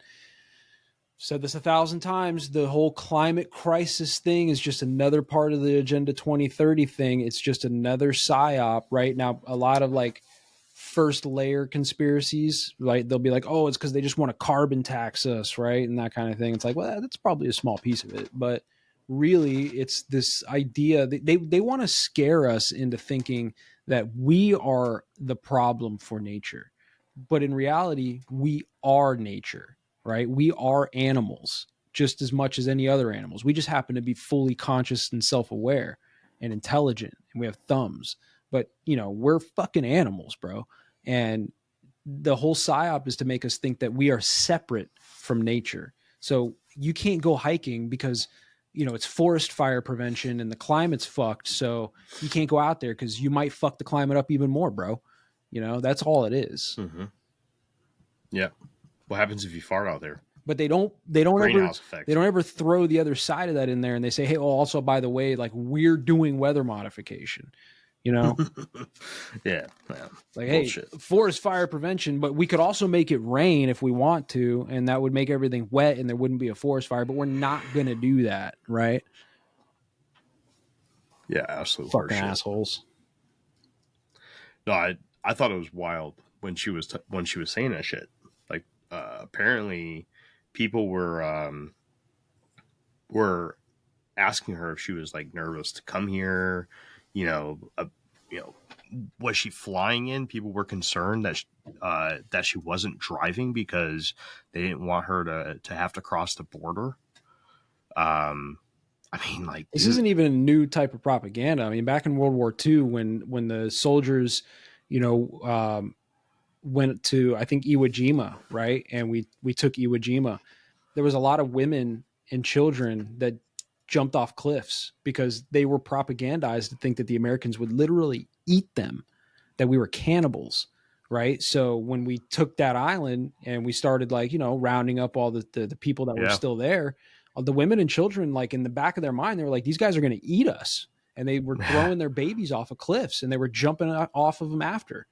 said this 1,000 times. The whole climate crisis thing is just another part of the Agenda 2030 thing. It's just another psyop, right? Now, a lot of like first layer conspiracies, right? They'll be like, oh, it's because they just want to carbon tax us, right? And that kind of thing. It's like, well, that's probably a small piece of it. But really, it's this idea that they want to scare us into thinking that we are the problem for nature. But in reality, we are nature, right? We are animals just as much as any other animals. We just happen to be fully conscious and self-aware and intelligent, and we have thumbs. But, you know, we're fucking animals, bro. And the whole psyop is to make us think that we are separate from nature. So you can't go hiking because, you know, it's forest fire prevention and the climate's fucked. So you can't go out there because you might fuck the climate up even more, bro. You know, that's all it is. Mm-hmm. Yeah. What happens if you fart out there? But they don't ever throw the other side of that in there, and they say, hey, well, also, by the way, like, we're doing weather modification. You know, yeah, like, bullshit. Hey, forest fire prevention, but we could also make it rain if we want to, and that would make everything wet, and there wouldn't be a forest fire. But we're not going to do that, right? Yeah, absolutely. Fucking assholes. No, I thought it was wild when she was saying that shit. Like, apparently, people were asking her if she was like nervous to come here. You know, was she flying in? People were concerned that she wasn't driving because they didn't want her to have to cross the border. I mean, like, this isn't even a new type of propaganda. I mean, back in World War II, when the soldiers, you know, went to, I think, Iwo Jima, right? And we took Iwo Jima. There was a lot of women and children that jumped off cliffs because they were propagandized to think that the Americans would literally eat them, that we were cannibals, right? So when we took that island and we started, like, you know, rounding up all the people that were still there, the women and children, like, in the back of their mind, they were like, these guys are going to eat us. And they were throwing their babies off of cliffs and they were jumping off of them after.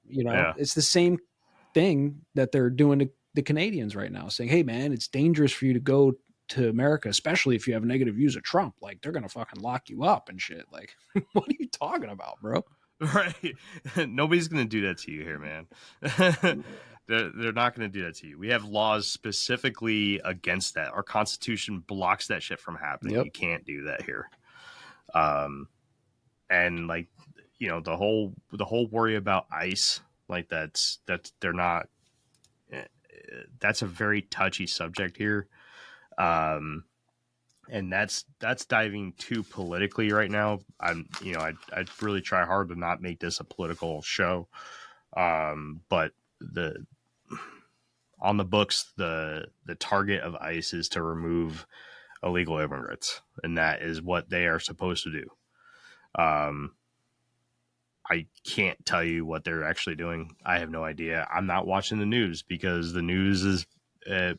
You know, it's the same thing that they're doing to the Canadians right now, saying, hey, man, it's dangerous for you to go to America, especially if you have negative views of Trump. Like, they're going to fucking lock you up and shit. Like, what are you talking about, bro? Right. Nobody's going to do that to you here, man. They're not going to do that to you. We have laws specifically against that. Our Constitution blocks that shit from happening. You can't do that here. And, like, you know, the whole worry about ICE, like, that's they're not, that's a very touchy subject here. And that's diving too politically right now. I'd really try hard to not make this a political show. But on the books, the target of ICE is to remove illegal immigrants, and that is what they are supposed to do. I can't tell you what they're actually doing. I have no idea. I'm not watching the news because the news is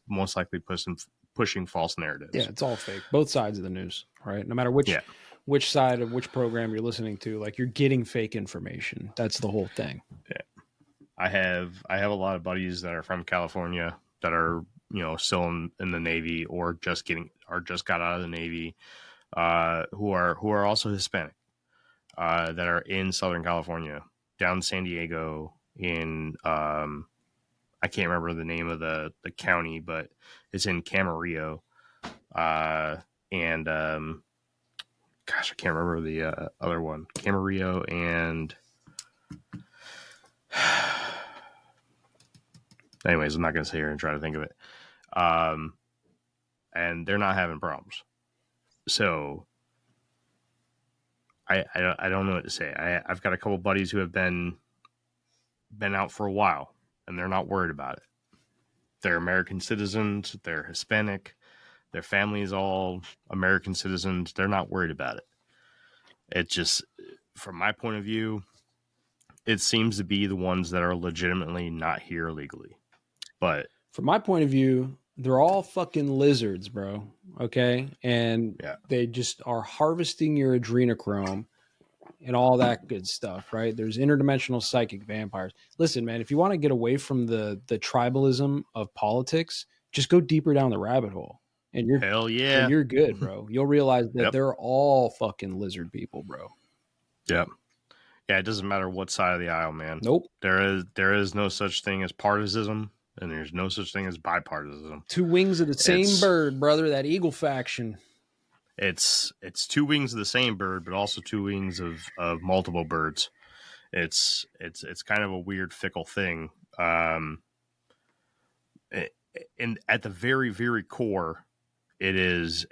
most likely pushing false narratives. Yeah, it's all fake. Both sides of the news, right? No matter which side of which program you're listening to, like you're getting fake information. That's the whole thing. Yeah. I have a lot of buddies that are from California that are, still in the Navy or just got out of the Navy, who are also Hispanic, that are in Southern California, down in San Diego, in I can't remember the name of the county, but it's in Camarillo, and gosh, I can't remember the other one, Camarillo and. Anyways, I'm not going to sit here and try to think of it. And they're not having problems. So I don't know what to say. I've got a couple buddies who have been out for a while, and they're not worried about it. They're American citizens. They're Hispanic. Their family is all American citizens. They're not worried about it. It just, from my point of view, it seems to be the ones that are legitimately not here legally. But from my point of view, they're all fucking lizards, bro. Okay. And they just are harvesting your adrenochrome and all that good stuff, right? There's interdimensional psychic vampires. Listen, man, if you want to get away from the tribalism of politics, just go deeper down the rabbit hole. And you're hell yeah. And you're good, bro. You'll realize that they're all fucking lizard people, bro. Yep. Yeah, it doesn't matter what side of the aisle, man. Nope. There is no such thing as partisanship. And there's no such thing as bipartisan. Two wings of the same bird, brother. That eagle faction. It's two wings of the same bird, but also two wings of multiple birds. It's kind of a weird, fickle thing. And at the very, very core, it is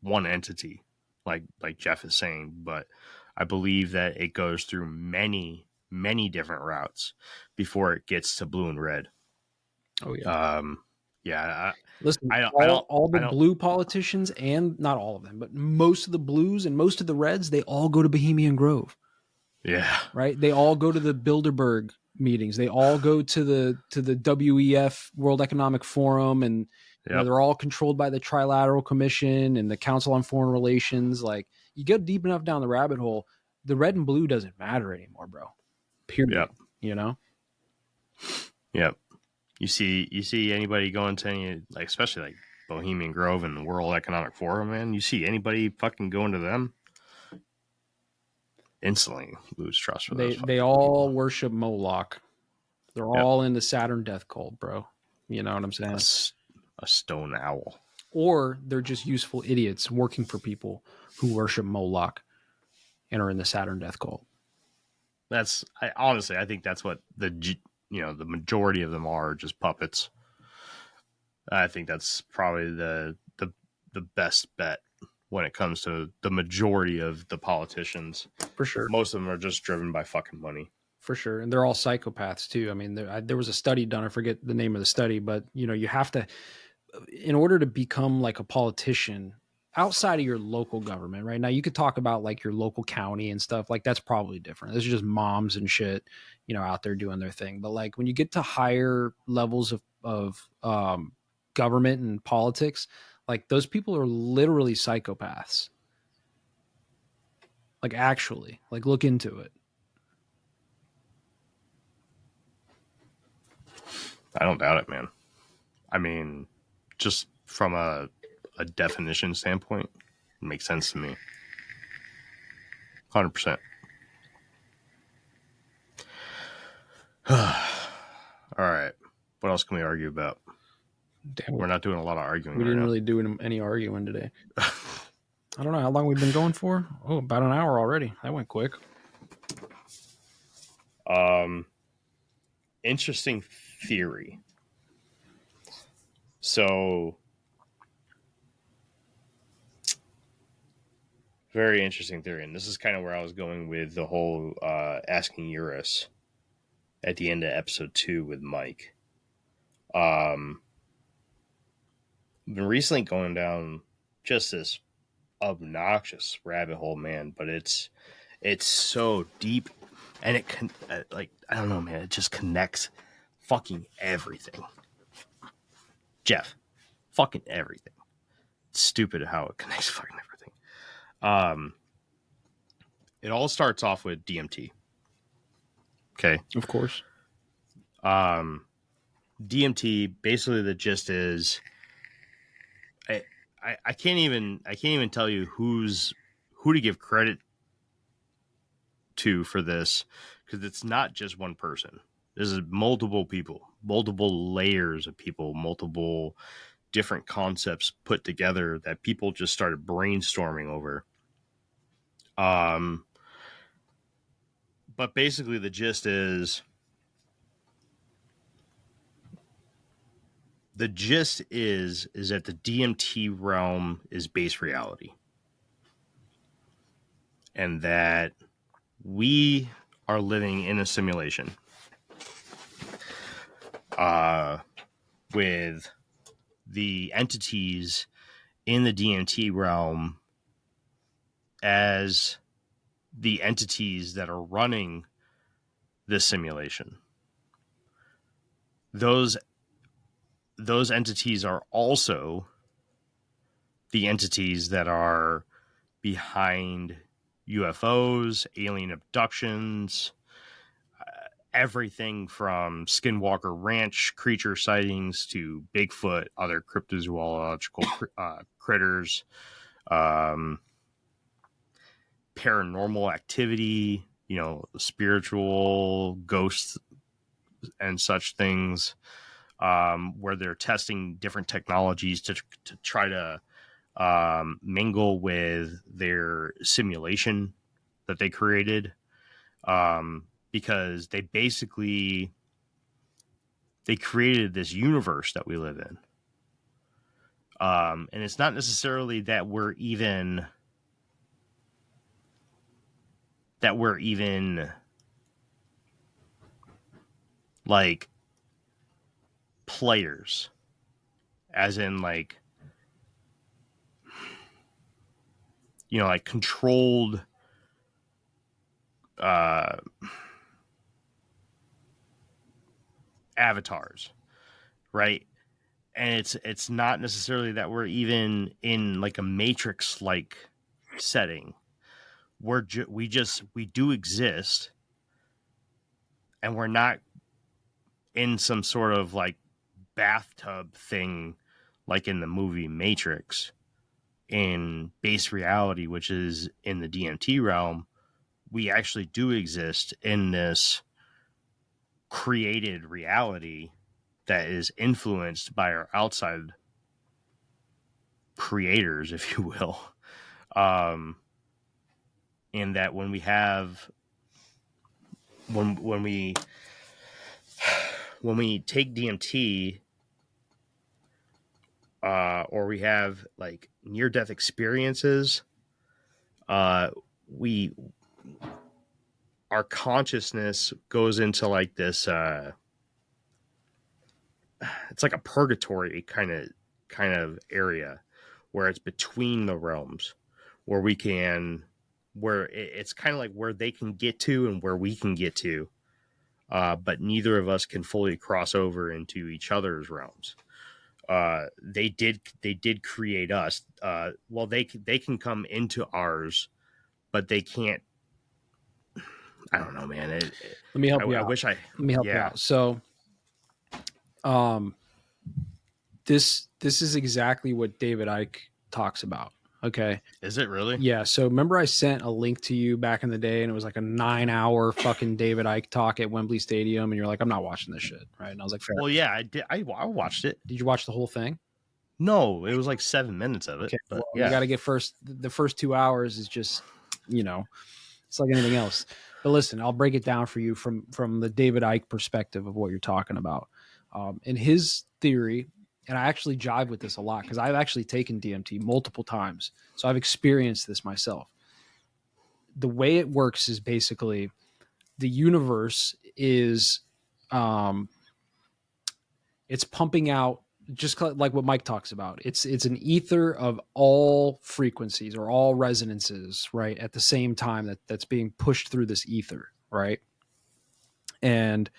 one entity, like Jeff is saying. But I believe that it goes through many, many different routes before it gets to blue and red. Oh yeah. Listen, I all the blue politicians, and not all of them, but most of the blues and most of the reds, they all go to Bohemian Grove. Yeah. Right. They all go to the Bilderberg meetings. They all go to the WEF, World Economic Forum, and they're all controlled by the Trilateral Commission and the Council on Foreign Relations. Like, you get deep enough down the rabbit hole, the red and blue doesn't matter anymore, bro. Period. Yep. Yep. You see anybody going to any, like, especially like Bohemian Grove and the World Economic Forum, man, you see anybody fucking going to them, instantly lose trust for those. They all worship Moloch. They're all in the Saturn death cult, bro. You know what I'm saying? A stone owl. Or they're just useful idiots working for people who worship Moloch and are in the Saturn death cult. I think that's what the majority of them are, just puppets. I think that's probably the best bet when it comes to the majority of the politicians. For sure. Most of them are just driven by fucking money. For sure. And they're all psychopaths too. I mean, there was a study done, I forget the name of the study, but you have to, in order to become like a politician outside of your local government, right? Now you could talk about like your local county and stuff, like that's probably different. This is just moms and shit, out there doing their thing. But like when you get to higher levels of government and politics, like those people are literally psychopaths. Like actually, like look into it. I don't doubt it, man. I mean, just from a definition standpoint, it makes sense to me. 100%. All right. What else can we argue about? Damn, we're not doing a lot of arguing. We didn't really do any arguing today. I don't know how long we've been going for. Oh, about an hour already. That went quick. Interesting theory. So, very interesting theory. And this is kind of where I was going with the whole asking Eurus at the end of episode 2 with Mike. Been recently going down just this obnoxious rabbit hole, man, but it's so deep, and it can like, I don't know, man, it just connects fucking everything. Jeff, fucking everything. It's stupid how it connects fucking everything. It all starts off with DMT. Okay. Of course. DMT, basically the gist is, I can't even tell you who to give credit to for this, because it's not just one person. This is multiple people, multiple layers of people, multiple different concepts put together that people just started brainstorming over. But basically the gist is, that the DMT realm is base reality, and that we are living in a simulation with the entities in the DMT realm as the entities that are running this simulation. Those entities are also the entities that are behind UFOs, alien abductions, everything from Skinwalker Ranch creature sightings to Bigfoot, other cryptozoological critters, paranormal activity, spiritual ghosts and such things, where they're testing different technologies to try to mingle with their simulation that they created, because they created this universe that we live in, and it's not necessarily that we're even like players, as in like controlled avatars, right? And it's not necessarily that we're even in like a Matrix like setting. We do exist, and we're not in some sort of like bathtub thing like in the movie Matrix. In base reality, which is in the DMT realm, we actually do exist in this created reality that is influenced by our outside creators, if you will. In that when we take DMT, or we have like near-death experiences, our consciousness goes into like this, it's like a purgatory kind of area where it's between the realms, where it's kind of like where they can get to and where we can get to, but neither of us can fully cross over into each other's realms. They did create us. Well, they can come into ours, but they can't. I don't know, man. Let me help you out. Let me help you out. So, this is exactly what David Icke talks about. Okay. Is it really? Yeah. So remember I sent a link to you back in the day, and it was like a 9-hour fucking David Icke talk at Wembley Stadium. And you're like, I'm not watching this shit. Right. And I was like, fair. Well, yeah, I did. I watched it. Did you watch the whole thing? No, it was like 7 minutes of it. Okay. But Well, yeah. You got to get the first 2 hours is just, it's like anything else. But listen, I'll break it down for you from the David Icke perspective of what you're talking about. In his theory, and I actually jive with this a lot because I've actually taken DMT multiple times. So I've experienced this myself. The way it works is basically the universe is It's pumping out just like what Mike talks about. It's an ether of all frequencies or all resonances, right, at the same time that's being pushed through this ether, right? And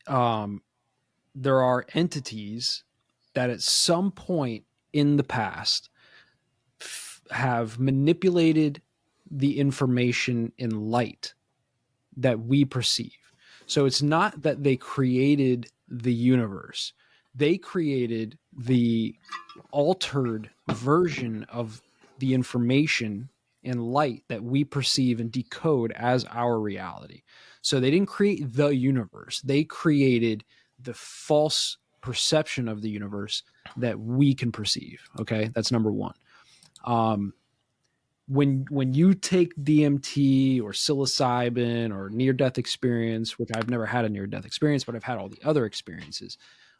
there are entities that at some point in the past have manipulated the information in light that we perceive. So it's not that they created the universe. They created the altered version of the information in light that we perceive and decode as our reality. So they didn't create the universe. They created the false perception of the universe that we can perceive. Okay, that's number one. When you take DMT or psilocybin or near-death experience, which I've never had a near-death experience, but I've had all the other experiences,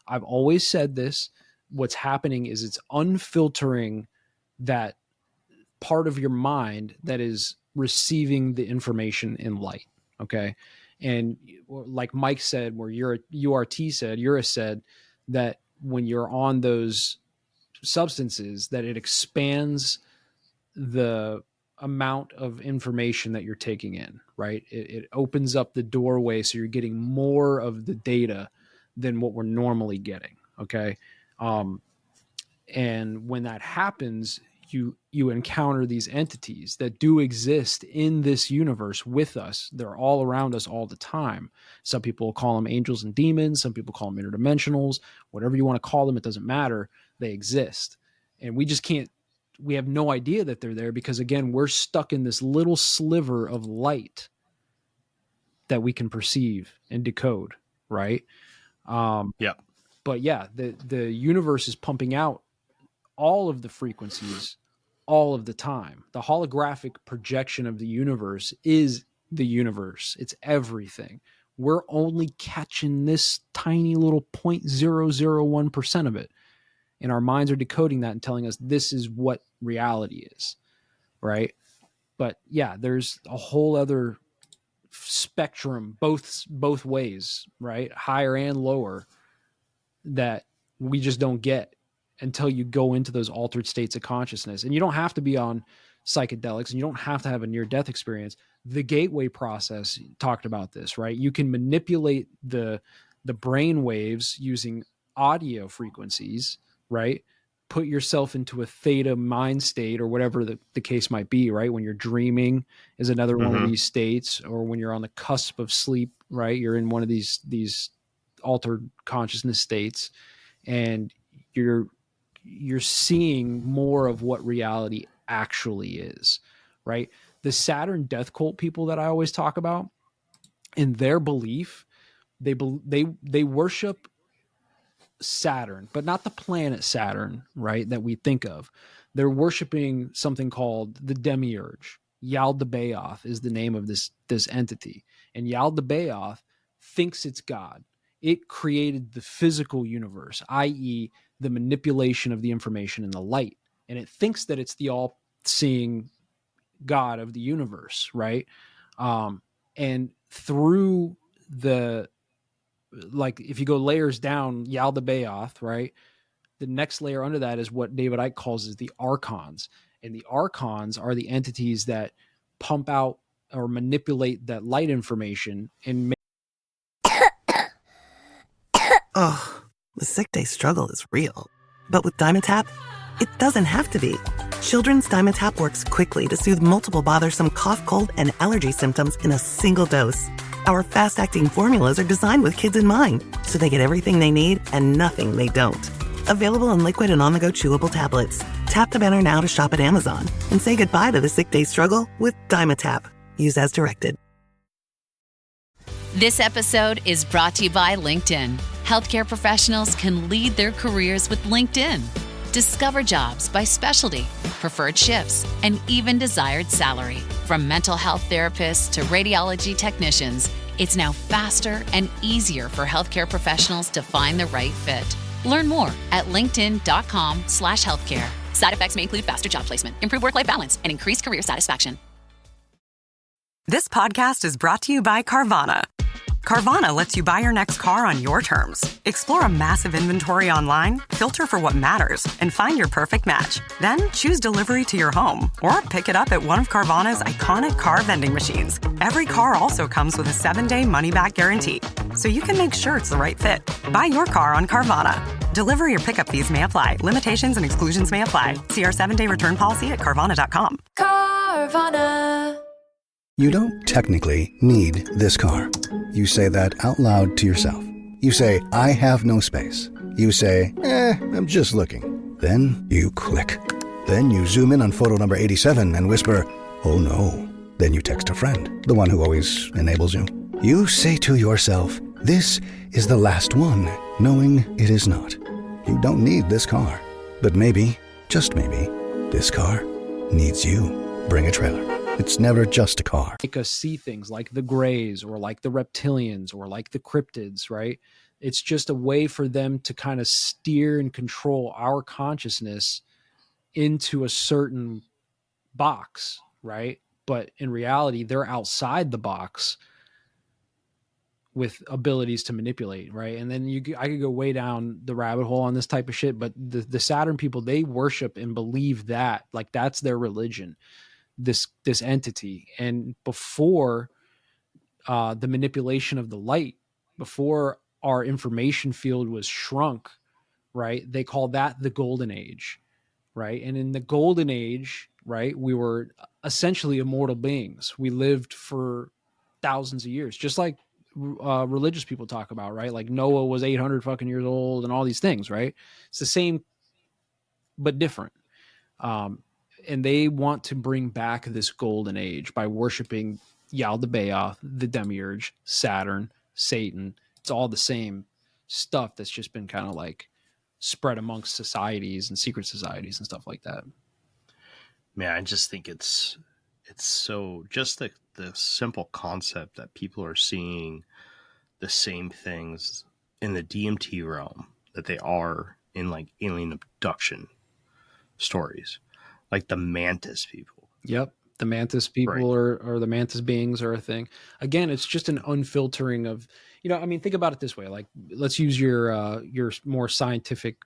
I've always said this, what's happening is it's unfiltering that part of your mind that is receiving the information in light, okay? And like Mike said, where Ura said that when you're on those substances, that it expands the amount of information that you're taking in, right? It opens up the doorway so you're getting more of the data than what we're normally getting, okay? And when that happens, you encounter these entities that do exist in this universe with us. They're all around us all the time. Some people call them angels and demons. Some people call them interdimensionals. Whatever you want to call them, it doesn't matter. They exist. And we have no idea that they're there because, again, we're stuck in this little sliver of light that we can perceive and decode, right? Yeah. But yeah, the universe is pumping out all of the frequencies all of the time. The holographic projection of the universe is the universe. It's everything. We're only catching this tiny little 0.001% of it. And our minds are decoding that and telling us this is what reality is, right? But yeah, there's a whole other spectrum, both ways, right? Higher and lower, that we just don't get until you go into those altered states of consciousness. And you don't have to be on psychedelics and you don't have to have a near-death experience. The gateway process talked about this, right? You can manipulate the brain waves using audio frequencies, right? Put yourself into a theta mind state or whatever the case might be, right? When you're dreaming is another one of these states, or when you're on the cusp of sleep, right? You're in one of these altered consciousness states, and you're seeing more of what reality actually is, right? The Saturn death cult people that I always talk about, in their belief, they worship Saturn, but not the planet Saturn, right, that we think of. They're worshiping something called the Demiurge. Yaldabaoth is the name of this entity. And Yaldabaoth thinks it's God. It created the physical universe, i.e., the manipulation of the information in the light. And it thinks that it's the all-seeing God of the universe, right? And through if you go layers down, Yaldabaoth, right? The next layer under that is what David Icke calls as the archons. And the archons are the entities that pump out or manipulate that light information and Oh, the sick day struggle is real. But with Dimetapp, it doesn't have to be. Children's Dimetapp works quickly to soothe multiple bothersome cough, cold, and allergy symptoms in a single dose. Our fast-acting formulas are designed with kids in mind, so they get everything they need and nothing they don't. Available in liquid and on-the-go chewable tablets. Tap the banner now to shop at Amazon and say goodbye to the sick day struggle with Dimetapp. Use as directed. This episode is brought to you by LinkedIn. Healthcare professionals can lead their careers with LinkedIn. Discover jobs by specialty, preferred shifts, and even desired salary. From mental health therapists to radiology technicians, it's now faster and easier for healthcare professionals to find the right fit. Learn more at linkedin.com/healthcare. Side effects may include faster job placement, improved work-life balance, and increased career satisfaction. This podcast is brought to you by Carvana. Carvana lets you buy your next car on your terms. Explore a massive inventory online, filter for what matters, and find your perfect match. Then choose delivery to your home or pick it up at one of Carvana's iconic car vending machines. Every car also comes with a 7-day money-back guarantee, so you can make sure it's the right fit. Buy your car on Carvana. Delivery or pickup fees may apply. Limitations and exclusions may apply. See our 7-day return policy at Carvana.com. Carvana. You don't technically need this car. You say that out loud to yourself. You say, I have no space. You say, I'm just looking. Then you click. Then you zoom in on photo number 87 and whisper, oh no. Then you text a friend, the one who always enables you. You say to yourself, this is the last one, knowing it is not. You don't need this car. But maybe, just maybe, this car needs you. Bring a trailer. It's never just a car. Make us see things like the Greys or like the reptilians or like the cryptids, right? It's just a way for them to kind of steer and control our consciousness into a certain box, right? But in reality, they're outside the box with abilities to manipulate, right? And then I could go way down the rabbit hole on this type of shit, but the Saturn people, they worship and believe that, like, that's their religion. This entity. And before the manipulation of the light, before our information field was shrunk, right, they called that the golden age, right? And in the golden age, right, we were essentially immortal beings. We lived for thousands of years, just like religious people talk about, right? Like Noah was 800 fucking years old and all these things, right? It's the same but different. And they want to bring back this golden age by worshiping Yaldabaoth, the Demiurge, Saturn, Satan. It's all the same stuff that's just been kind of like spread amongst societies and secret societies and stuff like that. Man, I just think it's so just the simple concept that people are seeing the same things in the DMT realm that they are in like alien abduction stories. Like the mantis people. Yep. The mantis people or the mantis beings are a thing. Again, it's just an unfiltering of, I mean, think about it this way. Like, let's use your more scientific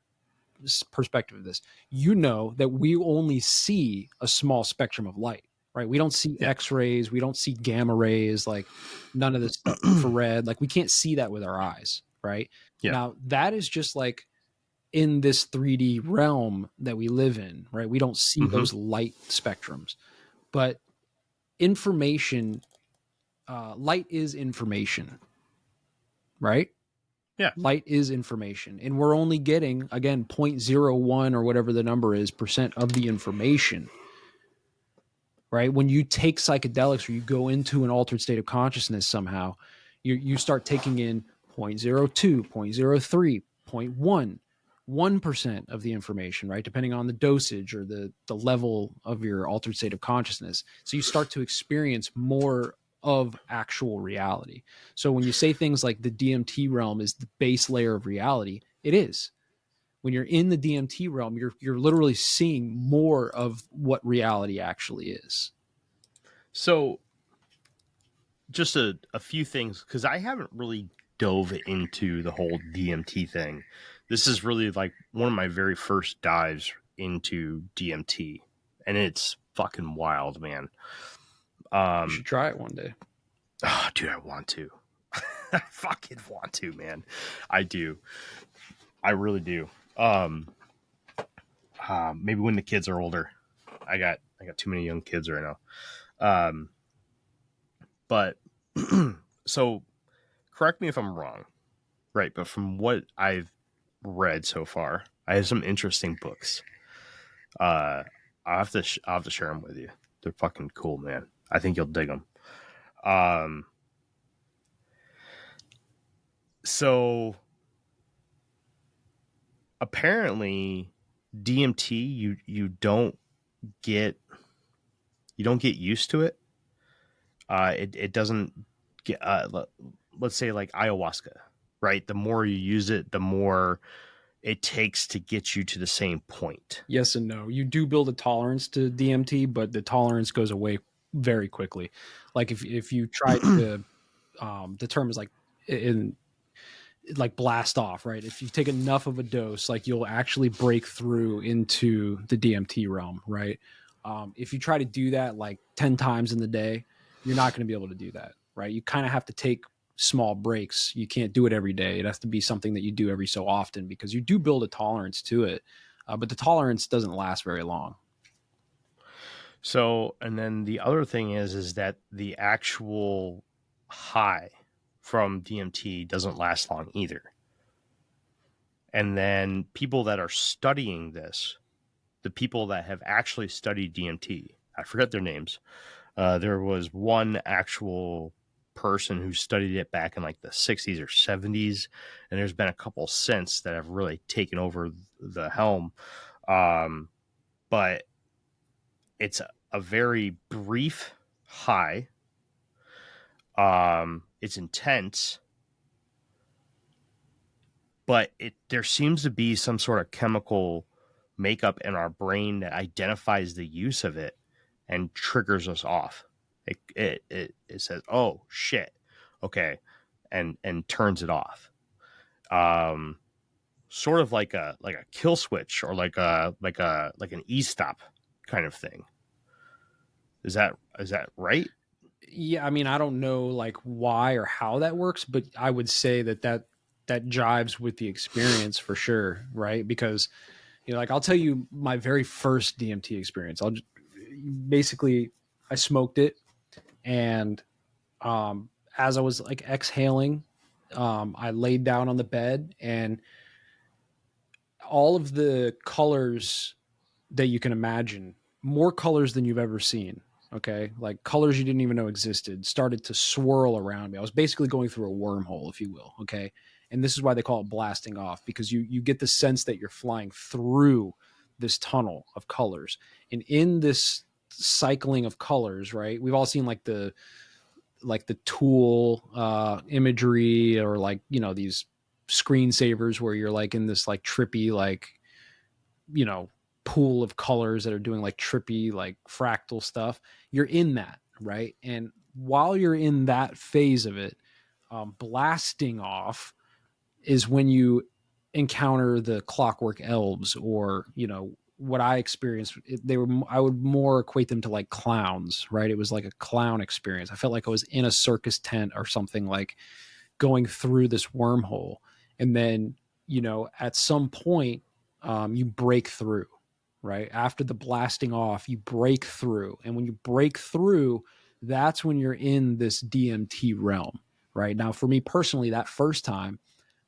perspective of this. You know that we only see a small spectrum of light, right? We don't see X-rays. We don't see gamma rays, like none of this stuff, infrared. Like we can't see that with our eyes, right? Yeah. Now that is just like, in this 3D realm that we live in, right? We don't see those light spectrums, but information, light is information, right? Yeah. Light is information. And we're only getting, again, 0.01 or whatever the number is % of the information, right? When you take psychedelics or you go into an altered state of consciousness somehow, you start taking in 0.02, 0.03, 0.1, 1% of the information, right? Depending on the dosage or the level of your altered state of consciousness. So you start to experience more of actual reality. So when you say things like the DMT realm is the base layer of reality, it is. When you're in the DMT realm, you're literally seeing more of what reality actually is. So just a few things, because I haven't really dove into the whole DMT thing. This is really like one of my very first dives into DMT, and it's fucking wild, man. You should try it one day. Oh, dude, I want to. I fucking want to, man. I do. I really do. Maybe when the kids are older. I got too many young kids right now. But so correct me if I'm wrong, right? But from what I've read so far, I have some interesting books. I'll have to share them with you. They're fucking cool, man. I think you'll dig them. So apparently DMT, you don't get used to it. It doesn't get, let's say like ayahuasca, right? The more you use it, the more it takes to get you to the same point. Yes and no. You do build a tolerance to DMT, but the tolerance goes away very quickly. Like if you try to, the term is like in like blast off, right? If you take enough of a dose, like you'll actually break through into the DMT realm, right? If you try to do that like 10 times in the day, you're not going to be able to do that, right? You kind of have to take small breaks. You can't do it every day. It has to be something that you do every so often because you do build a tolerance to it. But the tolerance doesn't last very long. So, and then the other thing is that the actual high from DMT doesn't last long either. And then people that are studying this, the people that have actually studied DMT, I forget their names. There was one actual person who studied it back in like the 60s or 70s, and there's been a couple since that have really taken over the helm. But it's a very brief high. It's intense, but there seems to be some sort of chemical makeup in our brain that identifies the use of it and triggers us off. It says, "Oh shit, okay," and turns it off. Sort of like a kill switch or like an e-stop kind of thing. Is that right? Yeah, I mean, I don't know like why or how that works, but I would say that jives with the experience for sure, right? Because like I'll tell you my very first DMT experience. Basically I smoked it, and as I was like exhaling, I laid down on the bed, and all of the colors that you can imagine, more colors than you've ever seen, okay, like colors you didn't even know existed, started to swirl around me. I was basically going through a wormhole, if you will, okay? And this is why they call it blasting off, because you get the sense that you're flying through this tunnel of colors. And in this cycling of colors, right, we've all seen like the Tool imagery, or like, these screensavers where you're like in this like trippy, like, pool of colors that are doing like trippy, like fractal stuff. You're in that, right? And while you're in that phase of it, blasting off is when you encounter the clockwork elves, or what I experienced. I would more equate them to like clowns, right? It was like a clown experience. I felt like I was in a circus tent or something, like going through this wormhole. And then at some point you break through, right? After the blasting off, you break through. And when you break through, that's when you're in this DMT realm, right? Now, for me personally, that first time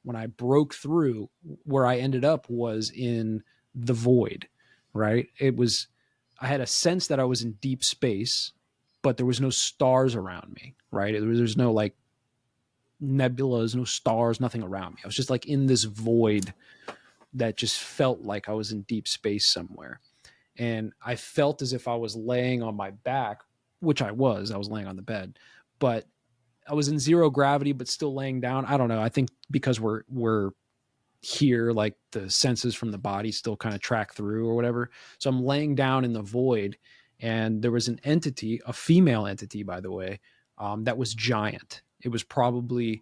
when I broke through, where I ended up was in the void, right? I had a sense that I was in deep space, but there was no stars around me, right? There's no like nebulas, no stars, nothing around me. I was just like in this void that just felt like I was in deep space somewhere. And I felt as if I was laying on my back, which I was laying on the bed, but I was in zero gravity, but still laying down. I don't know. I think because we're here, like the senses from the body still kind of track through or whatever. So I'm laying down in the void, and there was an entity, a female entity, by the way, that was giant. It was probably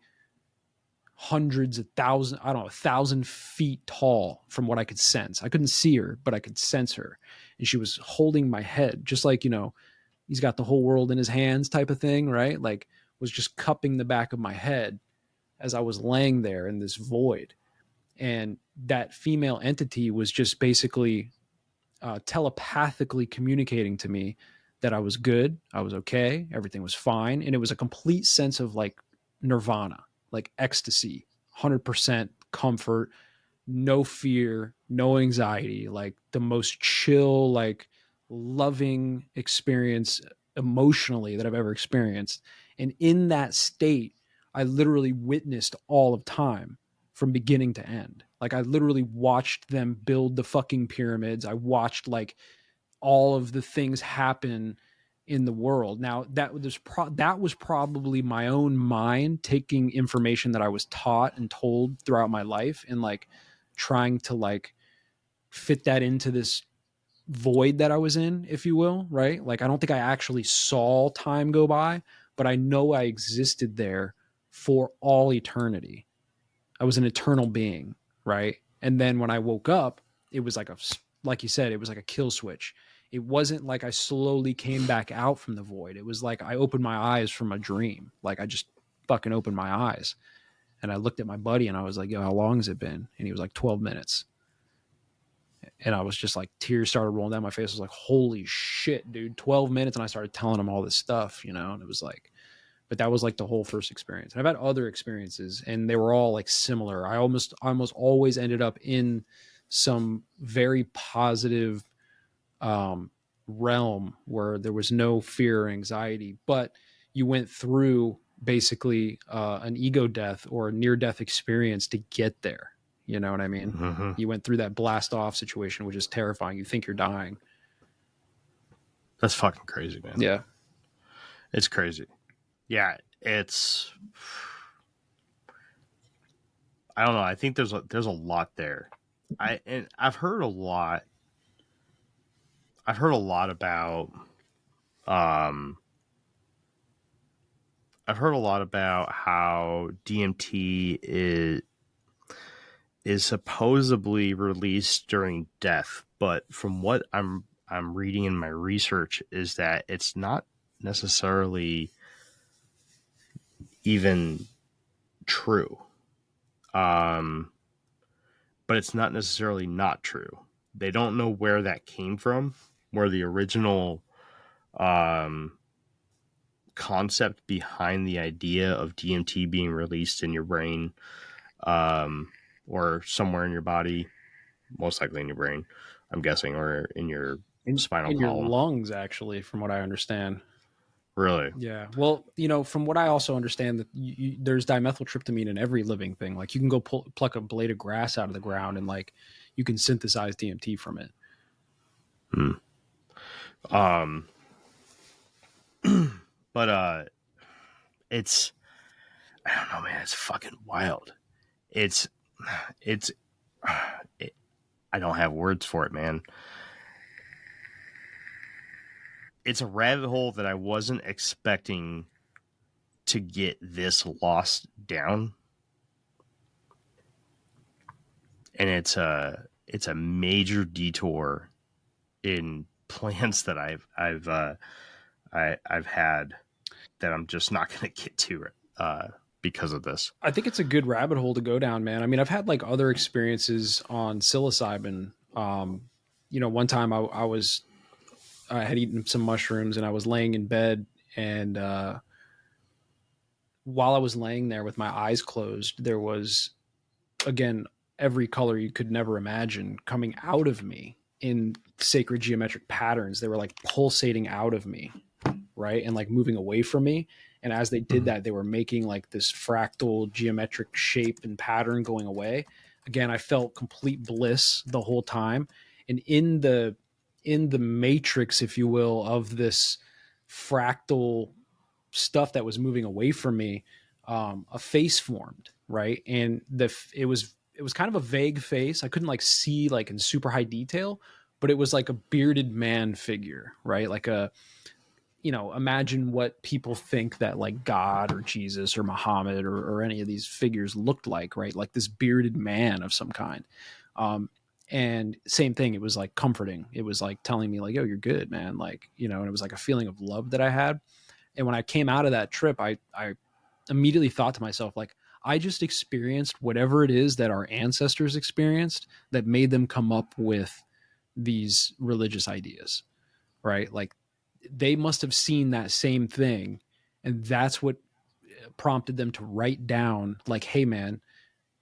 hundreds of thousands, 1,000 feet tall from what I could sense. I couldn't see her, but I could sense her. And she was holding my head, just like, he's got the whole world in his hands type of thing, right? Like, was just cupping the back of my head as I was laying there in this void. And that female entity was just basically telepathically communicating to me that I was good, I was okay, everything was fine. And it was a complete sense of like nirvana, like ecstasy, 100% comfort, no fear, no anxiety, like the most chill, like loving experience emotionally that I've ever experienced. And in that state, I literally witnessed all of time from beginning to end. Like I literally watched them build the fucking pyramids. I watched like all of the things happen in the world. Now that was probably my own mind taking information that I was taught and told throughout my life, and like trying to like fit that into this void that I was in, if you will, right? Like I don't think I actually saw time go by, but I know I existed there for all eternity. I was an eternal being, right? And then when I woke up, it was like you said, it was like a kill switch. It wasn't like I slowly came back out from the void. It was like I opened my eyes from a dream. Like I just fucking opened my eyes. And I looked at my buddy and I was like, yo, how long has it been? And he was like, 12 minutes. And I was just like, tears started rolling down my face. I was like, holy shit, dude, 12 minutes. And I started telling him all this stuff, and it was like, but that was like the whole first experience. And I've had other experiences and they were all like similar. I almost always ended up in some very positive realm where there was no fear or anxiety, but you went through basically an ego death or a near-death experience to get there. You know what I mean? Mm-hmm. You went through that blast off situation, which is terrifying. You think you're dying. That's fucking crazy, man. Yeah. It's crazy. Yeah, it's, I don't know. I think there's a lot there. I've heard a lot about how DMT is supposedly released during death, but from what I'm reading in my research is that it's not necessarily even true. But it's not necessarily not true. They don't know where that came from, where the original concept behind the idea of DMT being released in your brain or somewhere in your body, most likely in your brain, I'm guessing, or in your spinal in column. your lungs, actually, from what I understand. Really? Yeah. Well, from what I also understand, that there's dimethyltryptamine in every living thing. Like you can go pluck a blade of grass out of the ground and like you can synthesize DMT from it. But it's, I don't know, man. It's fucking wild. I don't have words for it, man. It's a rabbit hole that I wasn't expecting to get this lost down. And it's a major detour in plans that I've had that I'm just not going to get to because of this. I think it's a good rabbit hole to go down, man. I mean, I've had like other experiences on psilocybin. One time I had eaten some mushrooms and I was laying in bed, and while I was laying there with my eyes closed, there was, again, every color you could never imagine coming out of me in sacred geometric patterns. They were like pulsating out of me, right? And like moving away from me. And as they did that, they were making like this fractal geometric shape and pattern going away. Again, I felt complete bliss the whole time. And in the matrix, if you will, of this fractal stuff that was moving away from me, a face formed, right? And it was kind of a vague face. I couldn't like see like in super high detail, but it was like a bearded man figure, right? Like imagine what people think that like God or Jesus or Muhammad or any of these figures looked like, right? Like this bearded man of some kind. And same thing, it was like comforting. It was like telling me like, yo, you're good, man. Like, and it was like a feeling of love that I had. And when I came out of that trip, I immediately thought to myself, like, I just experienced whatever it is that our ancestors experienced that made them come up with these religious ideas, right? Like they must have seen that same thing. And that's what prompted them to write down like, hey man,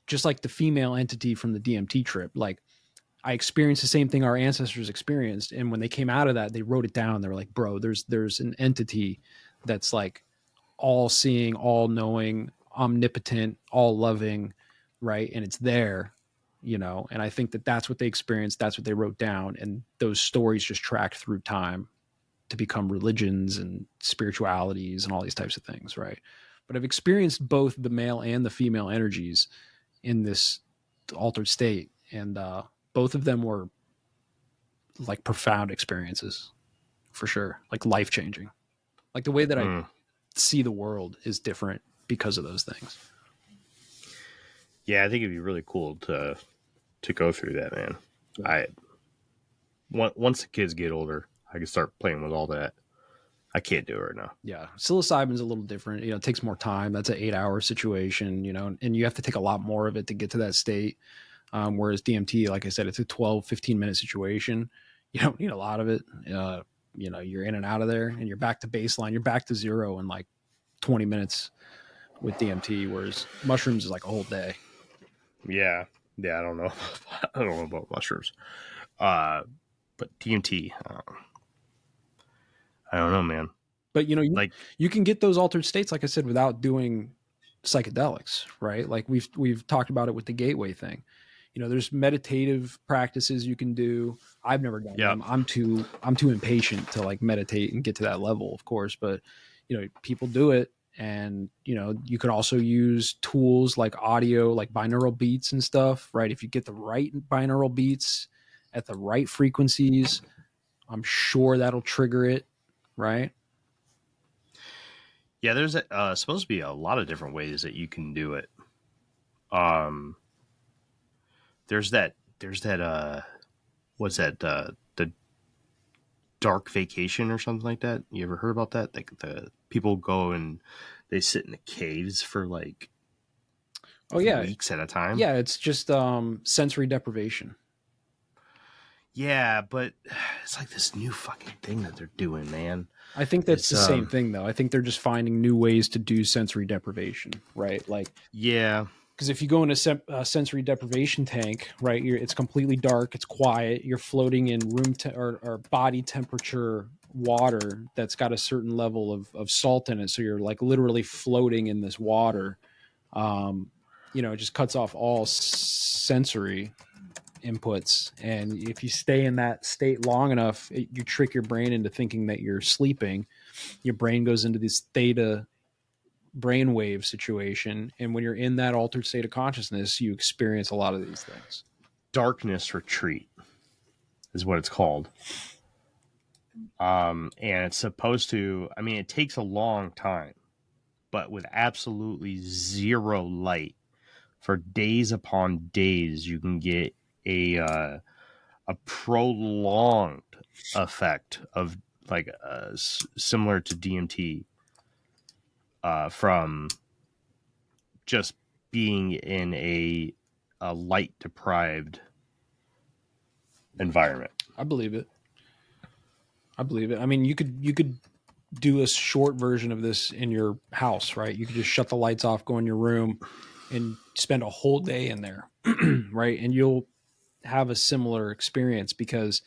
just like the female entity from the DMT trip, like I experienced the same thing our ancestors experienced. And when they came out of that, they wrote it down. They were like, bro, there's an entity that's like all seeing, all knowing, omnipotent, all loving, right? And it's there, and I think that that's what they experienced. That's what they wrote down. And those stories just tracked through time to become religions and spiritualities and all these types of things, right? But I've experienced both the male and the female energies in this altered state. And both of them were like profound experiences for sure. Like life-changing. Like the way that I see the world is different because of those things. Yeah, I think it'd be really cool to go through that, man. Once the kids get older, I can start playing with all that. I can't do it right now. Yeah. Psilocybin's a little different. It takes more time. That's an 8-hour situation, and you have to take a lot more of it to get to that state. Whereas DMT, like I said, it's a 12, 15-minute situation. You don't need a lot of it. You're in and out of there and you're back to baseline. You're back to zero in like 20 minutes with DMT, whereas mushrooms is like a whole day. Yeah. I don't know. I don't know about mushrooms. But DMT, I don't know, man. But you can get those altered states, like I said, without doing psychedelics, right? Like we've talked about it with the gateway thing. There's meditative practices you can do. I've never done them. I'm too impatient to like meditate and get to that level, of course. But people do it, and you can also use tools like audio, like binaural beats and stuff, right? If you get the right binaural beats at the right frequencies, I'm sure that'll trigger it, right? Yeah, there's supposed to be a lot of different ways that you can do it. There's that what's that, the dark vacation or something like that? You ever heard about that? Like the people go and they sit in the caves for like weeks at a time. Yeah, it's just sensory deprivation. Yeah, but it's like this new fucking thing that they're doing, man. I think that's the same thing, though. I think they're just finding new ways to do sensory deprivation, right? Like, yeah, because if you go in a sensory deprivation tank, right, it's completely dark, it's quiet, you're floating in or body temperature water that's got a certain level of salt in it, so you're like literally floating in this water. It just cuts off all sensory inputs, and if you stay in that state long enough, you trick your brain into thinking that you're sleeping. Your brain goes into this theta brainwave situation, and when you're in that altered state of consciousness, you experience a lot of these things. Darkness retreat is what it's called. And it's supposed to, it takes a long time, but with absolutely zero light for days upon days, you can get a prolonged effect of like similar to DMT from just being in a light deprived environment. I believe it. You could do a short version of this in your house, right? You could just shut the lights off, go in your room, and spend a whole day in there, right? And you'll have a similar experience because,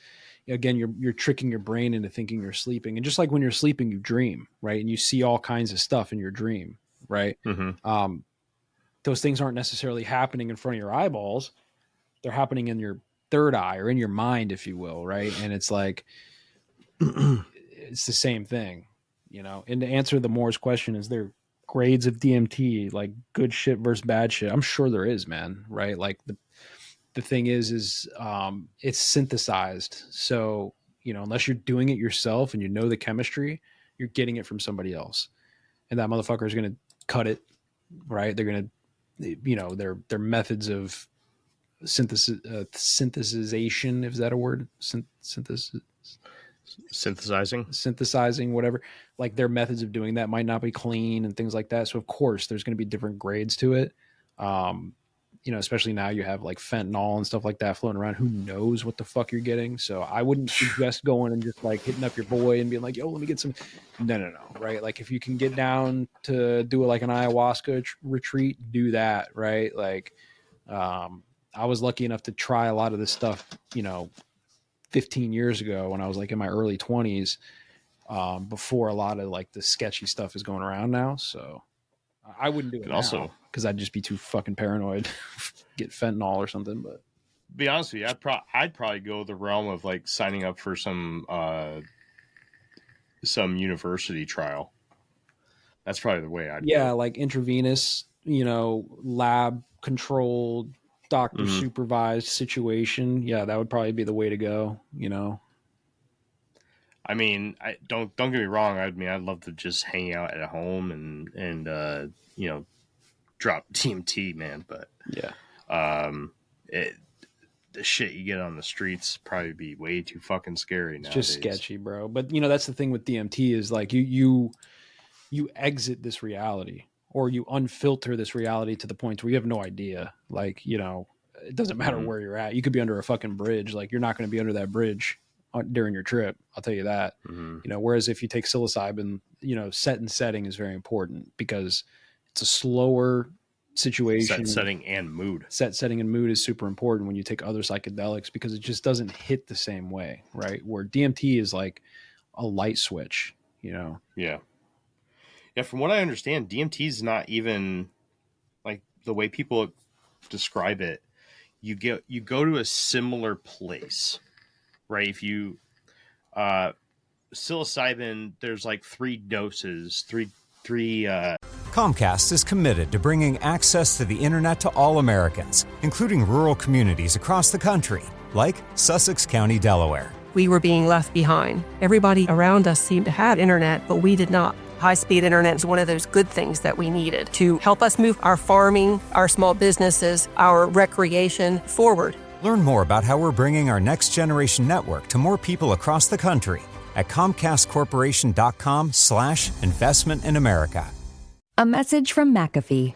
again, you're tricking your brain into thinking you're sleeping. And just like when you're sleeping, you dream, right? And you see all kinds of stuff in your dream, right? Mm-hmm. Those things aren't necessarily happening in front of your eyeballs. They're happening in your third eye or in your mind, if you will, right? And it's like, it's the same thing, And to answer the Moore's question, is there grades of DMT, like good shit versus bad shit? I'm sure there is, man, right? Like the thing is it's synthesized. So, unless you're doing it yourself and the chemistry, you're getting it from somebody else. And that motherfucker is going to cut it, right? They're going to, their methods of synthesization, is that a word? Synthesizing, whatever. Like their methods of doing that might not be clean and things like that. So of course there's going to be different grades to it. Especially now you have like fentanyl and stuff like that floating around. Who knows what the fuck you're getting? So I wouldn't suggest going and just like hitting up your boy and being like, yo, let me get some. No. Right. Like if you can get down to do like an ayahuasca retreat, do that. Right. Like, I was lucky enough to try a lot of this stuff, 15 years ago when I was like in my early 20s, before a lot of like the sketchy stuff is going around now. So I wouldn't do it also because I'd just be too fucking paranoid, get fentanyl or something. But be honest with you, I'd probably go the realm of like signing up for some university trial. That's probably the way I'd go. Like intravenous, lab controlled, doctor supervised situation. Yeah, that would probably be the way to go. I mean, I don't get me wrong. I mean, I'd love to just hang out at home and you know, drop DMT, man. But yeah, the shit you get on the streets probably be way too fucking scary it's nowadays. just sketchy, bro. But you know, that's the thing with DMT is like you exit this reality, or you unfilter this reality to the point where you have no idea. Like, you know, it doesn't matter where you're at. You could be under a fucking bridge. Like, you're not going to be under that bridge during your trip. I'll tell you that. You know, whereas if you take psilocybin, you know, set and setting is very important because it's a slower situation. Setting and mood. Setting and mood is super important when you take other psychedelics because it just doesn't hit the same way, right? Where DMT is like a light switch, you know? Yeah. Yeah, from what I understand, DMT is not even like the way people describe it. You go to a similar place, right? If you psilocybin, there's like three doses, three. Comcast is committed to bringing access to the internet to all Americans, including rural communities across the country, like Sussex County, Delaware. We were being left behind. Everybody around us seemed to have internet, but we did not. High-speed internet is one of those good things that we needed to help us move our farming, our small businesses, our recreation forward. Learn more about how we're bringing our next generation network to more people across the country at comcastcorporation.com/investment in America. A message from McAfee.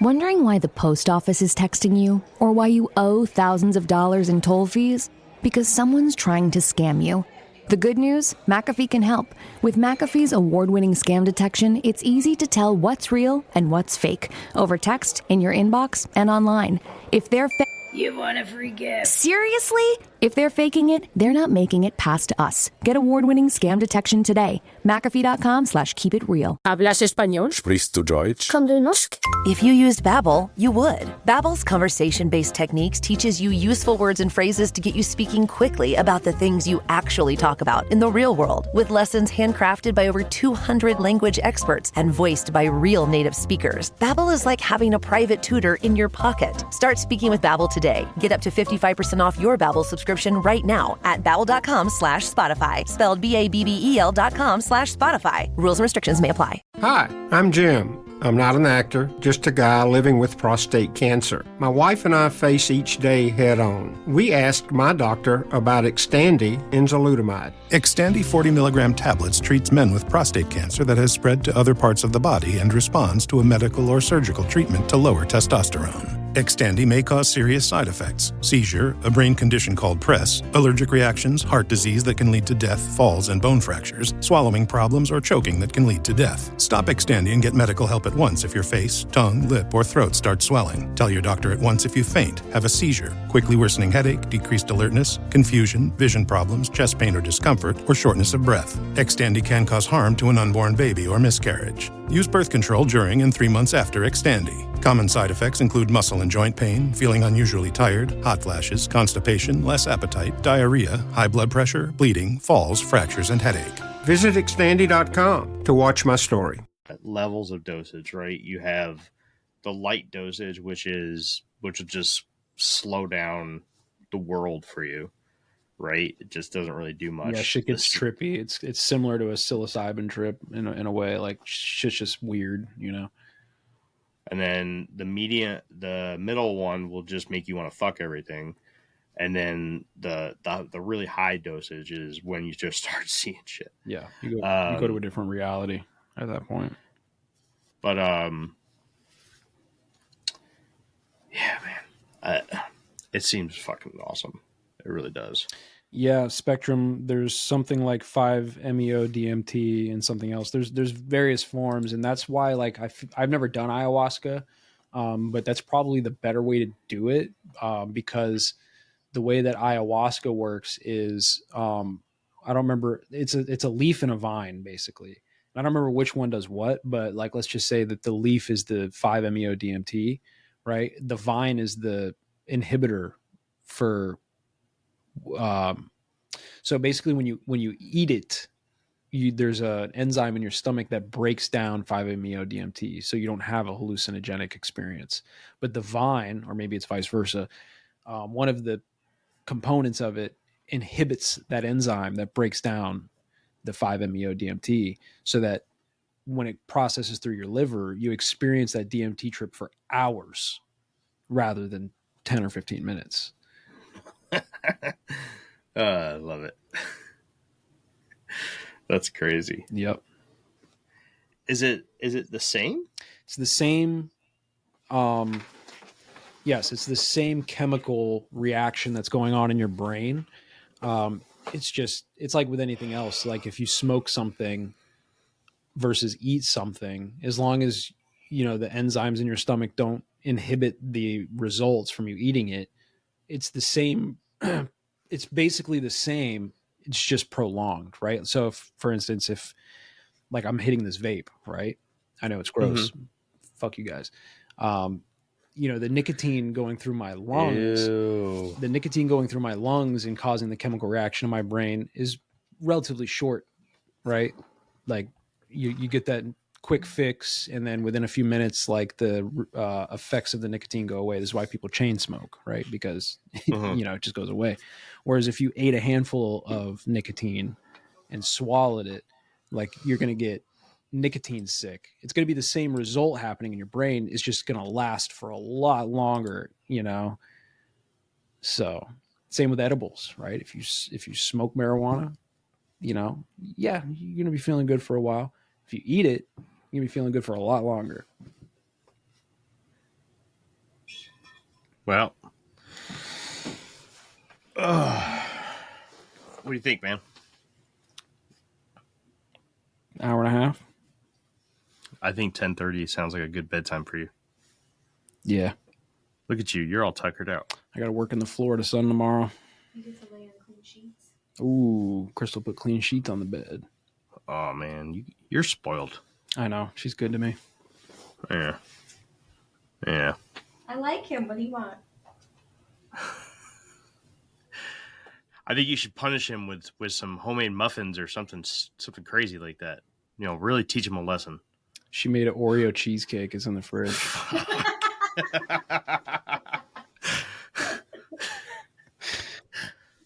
Wondering why the post office is texting you or why you owe thousands of dollars in toll fees? Because someone's trying to scam you. The good news? McAfee can help. With McAfee's award-winning scam detection, it's easy to tell what's real and what's fake over text, in your inbox, and online. If they're You want a free gift. Seriously? If they're faking it, they're not making it past us. Get award-winning scam detection today. McAfee.com/keepitreal. ¿Hablas español? Sprichst du Deutsch? Kann du Norsk? If you used Babbel, you would. Babbel's conversation-based techniques teaches you useful words and phrases to get you speaking quickly about the things you actually talk about in the real world, with lessons handcrafted by over 200 language experts and voiced by real native speakers. Babbel is like having a private tutor in your pocket. Start speaking with Babbel today. Get up to 55% off your Babbel subscription right now at babbel.com/Spotify. Spelled BABBEL.com/Spotify. Rules and restrictions may apply. Hi, I'm Jim. I'm not an actor, just a guy living with prostate cancer. My wife and I face each day head on. We asked my doctor about Xtandi enzalutamide. Xtandi 40 milligram tablets treats men with prostate cancer that has spread to other parts of the body and responds to a medical or surgical treatment to lower testosterone. Xtandi may cause serious side effects: seizure, a brain condition called PRESS, allergic reactions, heart disease that can lead to death, falls and bone fractures, swallowing problems, or choking that can lead to death. Stop Xtandi and get medical help at once if your face, tongue, lip, or throat start swelling. Tell your doctor at once if you faint, have a seizure, quickly worsening headache, decreased alertness, confusion, vision problems, chest pain or discomfort, or shortness of breath. Xtandi can cause harm to an unborn baby or miscarriage. Use birth control during and 3 months after Xtandi. Common side effects include muscle and joint pain, feeling unusually tired, hot flashes, constipation, less appetite, diarrhea, high blood pressure, bleeding, falls, fractures, and headache. Visit Xtandi.com to watch my story. Levels of dosage, right? You have the light dosage, which will just slow down the world for you, right? It just doesn't really do much. Yeah, shit gets trippy. It's similar to a psilocybin trip in a way. Like, shit's just weird, you know. And then the middle one will just make you want to fuck everything. And then the really high dosage is when you just start seeing shit. Yeah, you go to a different reality at that point. But yeah, man, it seems fucking awesome. It really does. Yeah, Spectrum. There's something like 5-MeO DMT and something else. There's various forms, and that's why like I've never done ayahuasca, but that's probably the better way to do it because the way that ayahuasca works is I don't remember. It's a leaf and a vine basically. I don't remember which one does what, but like let's just say that the leaf is the 5-MeO DMT, right? The vine is the inhibitor for. So basically when you eat it, there's an enzyme in your stomach that breaks down 5-MeO DMT, so you don't have a hallucinogenic experience. But the vine, or maybe it's vice versa, one of the components of it inhibits that enzyme that breaks down the 5-MeO DMT, so that when it processes through your liver, you experience that DMT trip for hours rather than 10 or 15 minutes. I love it. That's crazy. Yep. Is it the same? It's the same. Yes, it's the same chemical reaction that's going on in your brain. It's like with anything else. Like if you smoke something versus eat something, as long as, you know, the enzymes in your stomach don't inhibit the results from you eating it, it's the same. It's basically the same. It's just prolonged, right? So if, for instance, if like I'm hitting this vape, right? I know it's gross. Mm-hmm. Fuck you guys. You know, the nicotine going through my lungs, the nicotine going through my lungs and causing the chemical reaction in my brain is relatively short, right? Like you get that quick fix, and then within a few minutes, like the effects of the nicotine go away. This is why people chain smoke, right? Because you know, it just goes away. Whereas if you ate a handful of nicotine and swallowed it, like you're going to get nicotine sick. It's going to be the same result happening in your brain. It's just going to last for a lot longer, you know? So same with edibles, right? If you smoke marijuana, you know, yeah, you're going to be feeling good for a while. If you eat it, you're going to be feeling good for a lot longer. Well, what do you think, man? Hour and a half. I think 10:30 sounds like a good bedtime for you. Yeah. Look at you. You're all tuckered out. I got to work in the Florida sun tomorrow. You get to lay on clean sheets. Ooh, Crystal put clean sheets on the bed. Oh, man. You're spoiled. I know. She's good to me. Yeah. Yeah. I like him. What do you want? I think you should punish him with some homemade muffins or something crazy like that. You know, really teach him a lesson. She made an Oreo cheesecake. It's in the fridge.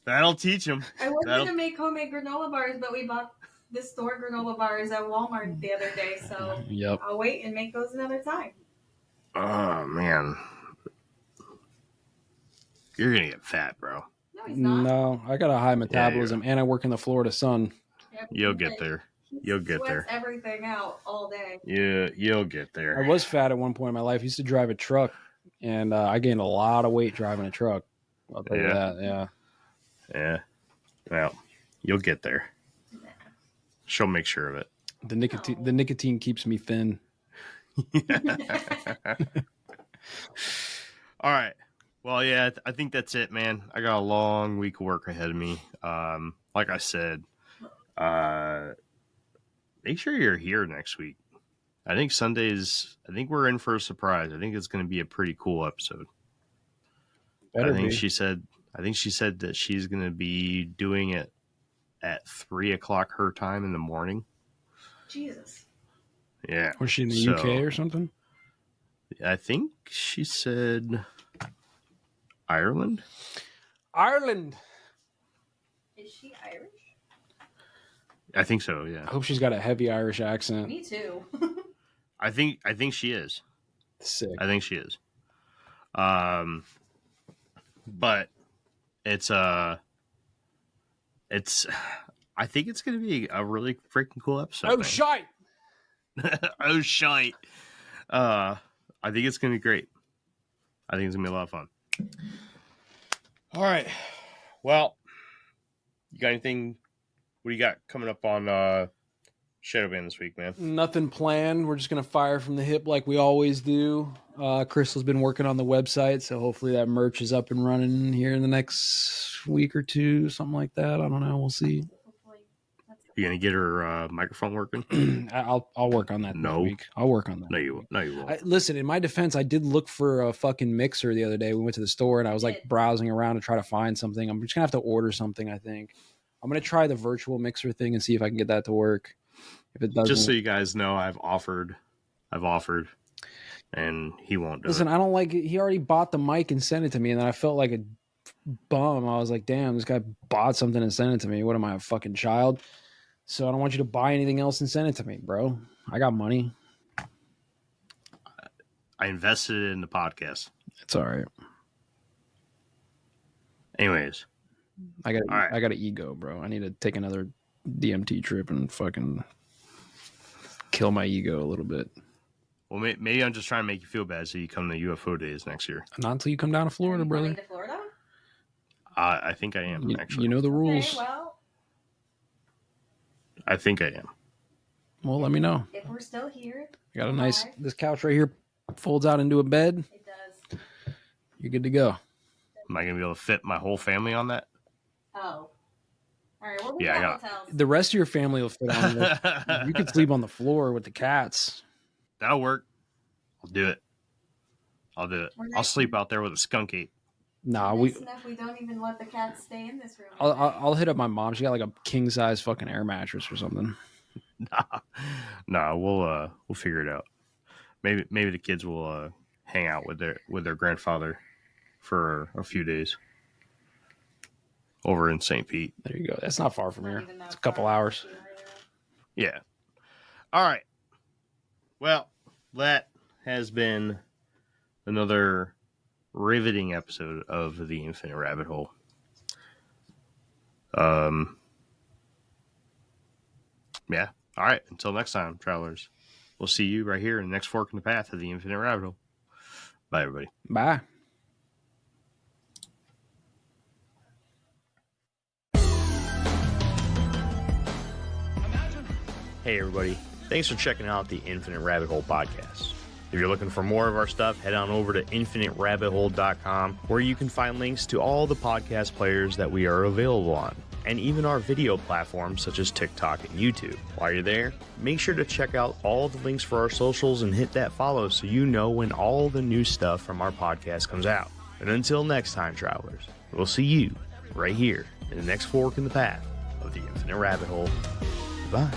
That'll teach him. I was going to make homemade granola bars, but we bought the store granola bars at Walmart the other day, so yep. I'll wait and make those another time. Oh, man. You're going to get fat, bro. No, he's not. No, I got a high metabolism, and I work in the Florida sun. Yeah, you'll get there. You'll get there. Everything out all day. Yeah, you'll get there. I was fat at one point in my life. I used to drive a truck, and I gained a lot of weight driving a truck. I'll tell you that. Yeah. Yeah. Well, you'll get there. She'll make sure of it. The nicotine keeps me thin. All right. Well, yeah, I think that's it, man. I got a long week of work ahead of me. Like I said, make sure you're here next week. I think we're in for a surprise. I think it's going to be a pretty cool episode. Better I think be. she said that she's going to be doing it at 3:00 her time in the morning. Jesus. Yeah. Was she in the UK or something? I think she said Ireland. Ireland. Is she Irish? I think so, yeah. I hope she's got a heavy Irish accent. Me too. I think she is. Sick. I think she is. But it's I think it's going to be a really freaking cool episode. Oh, shite. Oh, shite. I think it's going to be great. I think it's going to be a lot of fun. All right. Well, you got anything? What do you got coming up on Shadowban this week, man? Nothing planned. We're just going to fire from the hip like we always do. Crystal's been working on the website, so hopefully that merch is up and running here in the next week or two, something like that. I don't know. We'll see. You gonna get her microphone working? I'll work on that. No, week. I'll work on that. No, you won't. Listen, in my defense, I did look for a fucking mixer the other day. We went to the store and I was like browsing around to try to find something. I'm just gonna have to order something. I think I'm gonna try the virtual mixer thing and see if I can get that to work. If it doesn't, just so you guys know, I've offered, and he won't do Listen, it. I don't like it. He already bought the mic and sent it to me, and then I felt like a bum. I was like, damn, this guy bought something and sent it to me. What am I, a fucking child? So I don't want you to buy anything else and send it to me, bro. I got money. I invested in the podcast. It's all right. Anyways, I got an ego, bro. I need to take another DMT trip and fucking kill my ego a little bit. Well, maybe I'm just trying to make you feel bad so you come to UFO days next year. Not until you come down to Florida, brother. To Florida? I think I am, actually. You know the rules. Okay, well, I think I am. Well, let me know. if we're still here, I got a nice, this couch right here folds out into a bed. it does. You're good to go. Am I going to be able to fit my whole family on that? Oh. All right, well, we Yeah, I got got- hotels. The rest of your family will fit on it. You could sleep on the floor with the cats. That'll work. I'll do it. I'll sleep out there with a skunk ape. Nah, Nice enough we don't even let the cats stay in this room. I'll hit up my mom. She got like a king size fucking air mattress or something. Nah, we'll figure it out. Maybe the kids will hang out with their grandfather for a few days over in St. Pete. There you go. That's not far from here. It's a couple hours. Yeah. All right. Well, that has been another riveting episode of the Infinite Rabbit Hole. Yeah. All right. Until next time, travelers. We'll see you right here in the next fork in the path of the Infinite Rabbit Hole. Bye, everybody. Bye. Hey, everybody. Thanks for checking out the Infinite Rabbit Hole podcast. If you're looking for more of our stuff, head on over to infiniterabbithole.com, where you can find links to all the podcast players that we are available on, and even our video platforms such as TikTok and YouTube. While you're there, make sure to check out all the links for our socials and hit that follow so you know when all the new stuff from our podcast comes out. And until next time, travelers, we'll see you right here in the next fork in the path of the Infinite Rabbit Hole. Bye.